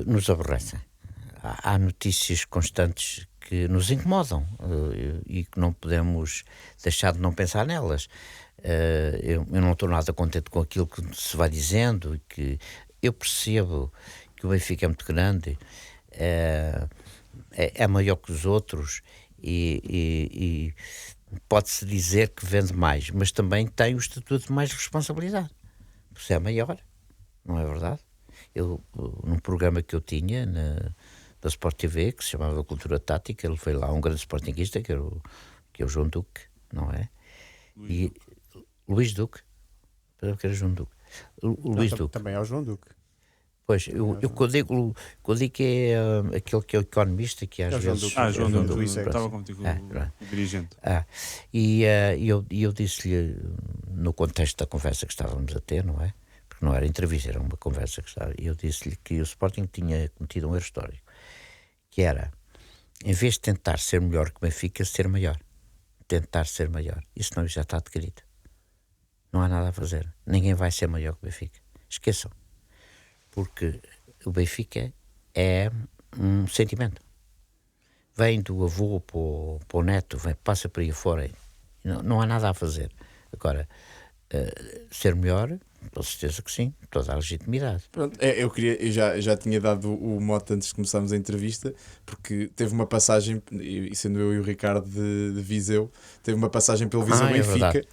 Speaker 3: nos aborrecem. Há notícias constantes que nos incomodam e que não podemos deixar de não pensar nelas. Eu não estou nada contente com aquilo que se vai dizendo e que eu percebo que o Benfica é muito grande, é maior que os outros e pode-se dizer que vende mais, mas também tem o estatuto de mais responsabilidade. Você é maior, não é verdade? Eu, num programa que eu tinha da Sport TV, que se chamava Cultura Tática, ele foi lá um grande sportinguista, que é o João Duque, não é? Luís Duque. Pensava que era João Duque. O Luís Duque.
Speaker 5: Também é o João Duque.
Speaker 3: Pois, quando digo que é aquele que é o economista, que às
Speaker 5: É o João
Speaker 3: vezes...
Speaker 5: Duque.
Speaker 4: João
Speaker 5: João
Speaker 4: Duque,
Speaker 5: Duque,
Speaker 4: estava contigo o dirigente.
Speaker 3: E eu disse-lhe, no contexto da conversa que estávamos a ter, não é? Porque não era entrevista, era uma conversa que estava. Eu disse-lhe que o Sporting tinha cometido um erro histórico, que era, em vez de tentar ser melhor que o Benfica, ser maior. Tentar ser maior. Isso não já está adquirido. Não há nada a fazer. Ninguém vai ser maior que o Benfica. Esqueçam. Porque o Benfica é um sentimento. Vem do avô para o neto, passa por aí fora. Não há nada a fazer. Agora, ser melhor, com certeza que sim, toda a legitimidade.
Speaker 2: Pronto, eu já tinha dado o mote antes de começarmos a entrevista, porque teve uma passagem, e sendo eu e o Ricardo de Viseu, teve uma passagem pelo Viseu Benfica,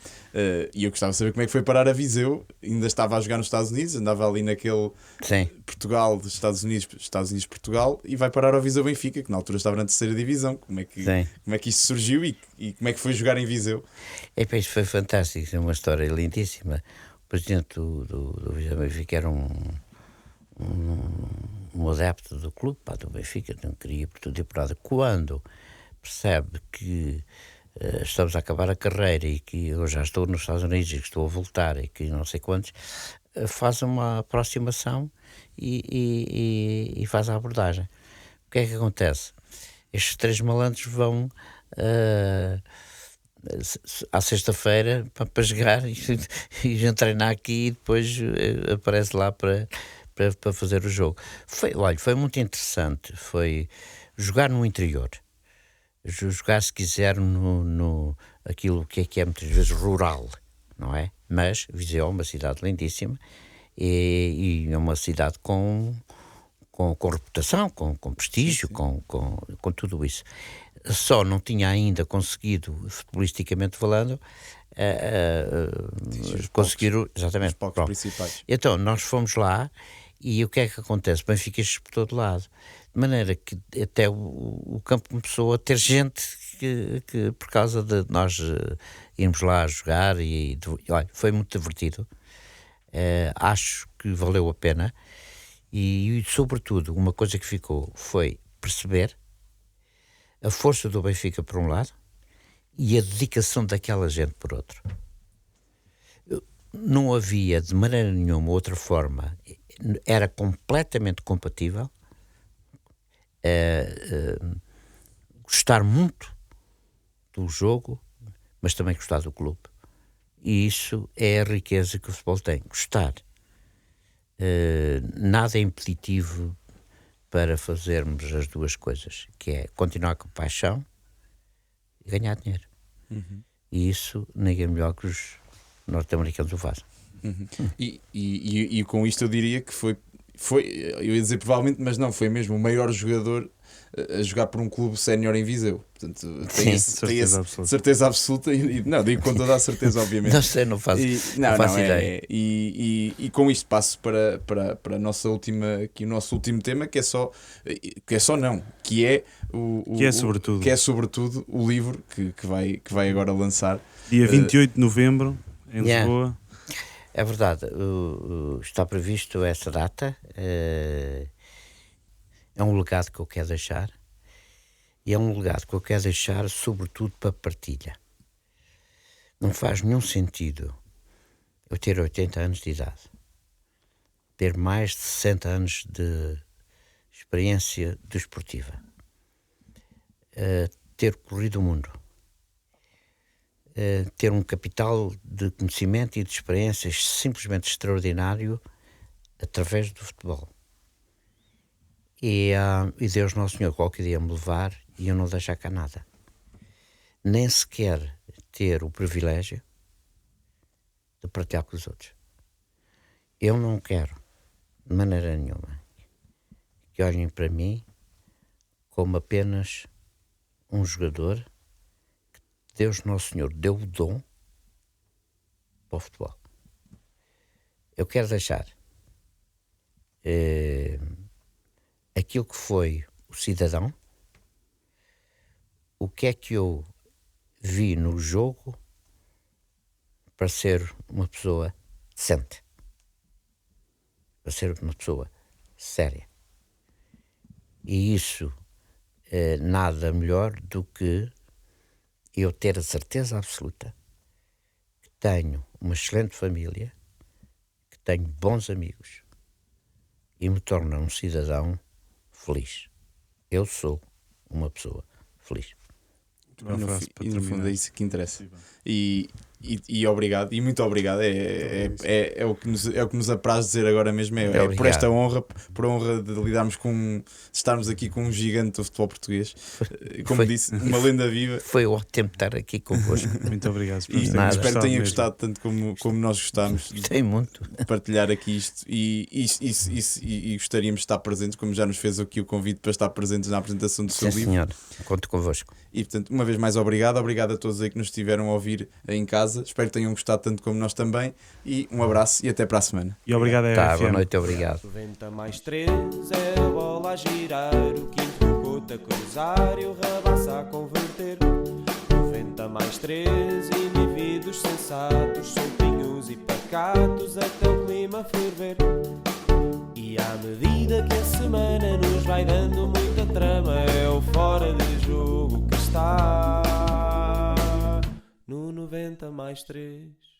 Speaker 2: e eu gostava de saber como é que foi parar a Viseu. Ainda estava a jogar nos Estados Unidos, andava ali naquele Portugal, Estados Unidos, Portugal, e vai parar ao Viseu Benfica, que na altura estava na terceira divisão. Como é que isso surgiu e como é que foi jogar em Viseu?
Speaker 3: Isto foi fantástico, é uma história lindíssima. O presidente do Viseu Benfica era um adepto do clube, do Benfica, não queria por toda a temporada. Quando percebe que estamos a acabar a carreira e que eu já estou nos Estados Unidos e que estou a voltar e que não sei quantos, faz uma aproximação e faz a abordagem. O que é que acontece? Estes 3 malandros vão à sexta-feira para jogar e treinar aqui e depois aparece lá para fazer o jogo. Foi muito interessante. Foi jogar no interior, jogar, se quiser, no aquilo que é muitas vezes rural, não é? Mas Viseu é uma cidade lindíssima e é uma cidade com reputação, com prestígio, com tudo isso. Só não tinha ainda conseguido, futbolisticamente falando, conseguir exatamente
Speaker 2: os palcos principais.
Speaker 3: Então nós fomos lá e o que é que acontece? O Benfica por todo lado, de maneira que até o campo começou a ter gente que por causa de nós irmos lá a jogar e olha, foi muito divertido. Acho que valeu a pena e sobretudo uma coisa que ficou foi perceber a força do Benfica por um lado e a dedicação daquela gente por outro. Não havia de maneira nenhuma outra forma, era completamente compatível gostar muito do jogo, mas também gostar do clube. E isso é a riqueza que o futebol tem, gostar. Nada é impeditivo para fazermos as duas coisas, que é continuar com paixão e ganhar dinheiro. E isso ninguém melhor que os norte-americanos o fazem.
Speaker 2: E com isto eu diria que foi, eu ia dizer provavelmente, mas não, foi mesmo o maior jogador a jogar por um clube sénior em Viseu. Portanto, tem certeza absoluta e não, digo com toda a certeza, obviamente.
Speaker 3: Não sei, não faço ideia.
Speaker 2: E com isto passo para a nossa última, aqui o nosso último tema, que é sobretudo o livro que vai agora lançar.
Speaker 4: Dia 28 de novembro, em Lisboa.
Speaker 3: É verdade, está previsto essa data. É um legado que eu quero deixar, e é um legado que eu quero deixar sobretudo para partilha. Não faz nenhum sentido eu ter 80 anos de idade, ter mais de 60 anos de experiência desportiva, ter corrido o mundo, ter um capital de conhecimento e de experiências simplesmente extraordinário através do futebol. E Deus Nosso Senhor qualquer dia me levar e eu não deixar cá nada. Nem sequer ter o privilégio de partilhar com os outros. Eu não quero, de maneira nenhuma, que olhem para mim como apenas um jogador que Deus Nosso Senhor deu o dom para o futebol. Eu quero deixar aquilo que foi o cidadão, o que é que eu vi no jogo para ser uma pessoa decente, para ser uma pessoa séria. E isso nada melhor do que eu ter a certeza absoluta que tenho uma excelente família, que tenho bons amigos e me torna um cidadão feliz. Eu sou uma pessoa feliz.
Speaker 2: E no fundo é isso que interessa. E obrigado, e muito obrigado. É o que nos apraz dizer agora mesmo. É por esta honra, por a honra de lidarmos de estarmos aqui com um gigante do futebol português. Como disse, uma lenda viva.
Speaker 3: Foi ótimo estar aqui convosco.
Speaker 4: Muito obrigado.
Speaker 2: E espero que tenha gostado tanto como nós gostámos.
Speaker 3: Gostei muito
Speaker 2: De partilhar aqui isto e gostaríamos de estar presentes, como já nos fez aqui o convite para estar presentes na apresentação do seu
Speaker 3: Sim,
Speaker 2: livro.
Speaker 3: senhor, conto convosco.
Speaker 2: E portanto, uma vez mais, obrigado a todos aí que nos estiveram a ouvir aí em casa. Espero que tenham gostado tanto como nós também. E um abraço e até para a semana.
Speaker 4: E obrigado a
Speaker 3: Tá,
Speaker 4: RFM.
Speaker 3: boa noite, obrigado.
Speaker 1: 90 mais 3 é a bola a girar, o quinto o Couto a cruzar e o Rabassa a converter. 90 mais 3 indivíduos sensatos, soltinhos e pacatos até o clima ferver. E à medida que a semana nos vai dando muita trama, é o fora de jogo que está no 90 mais 3.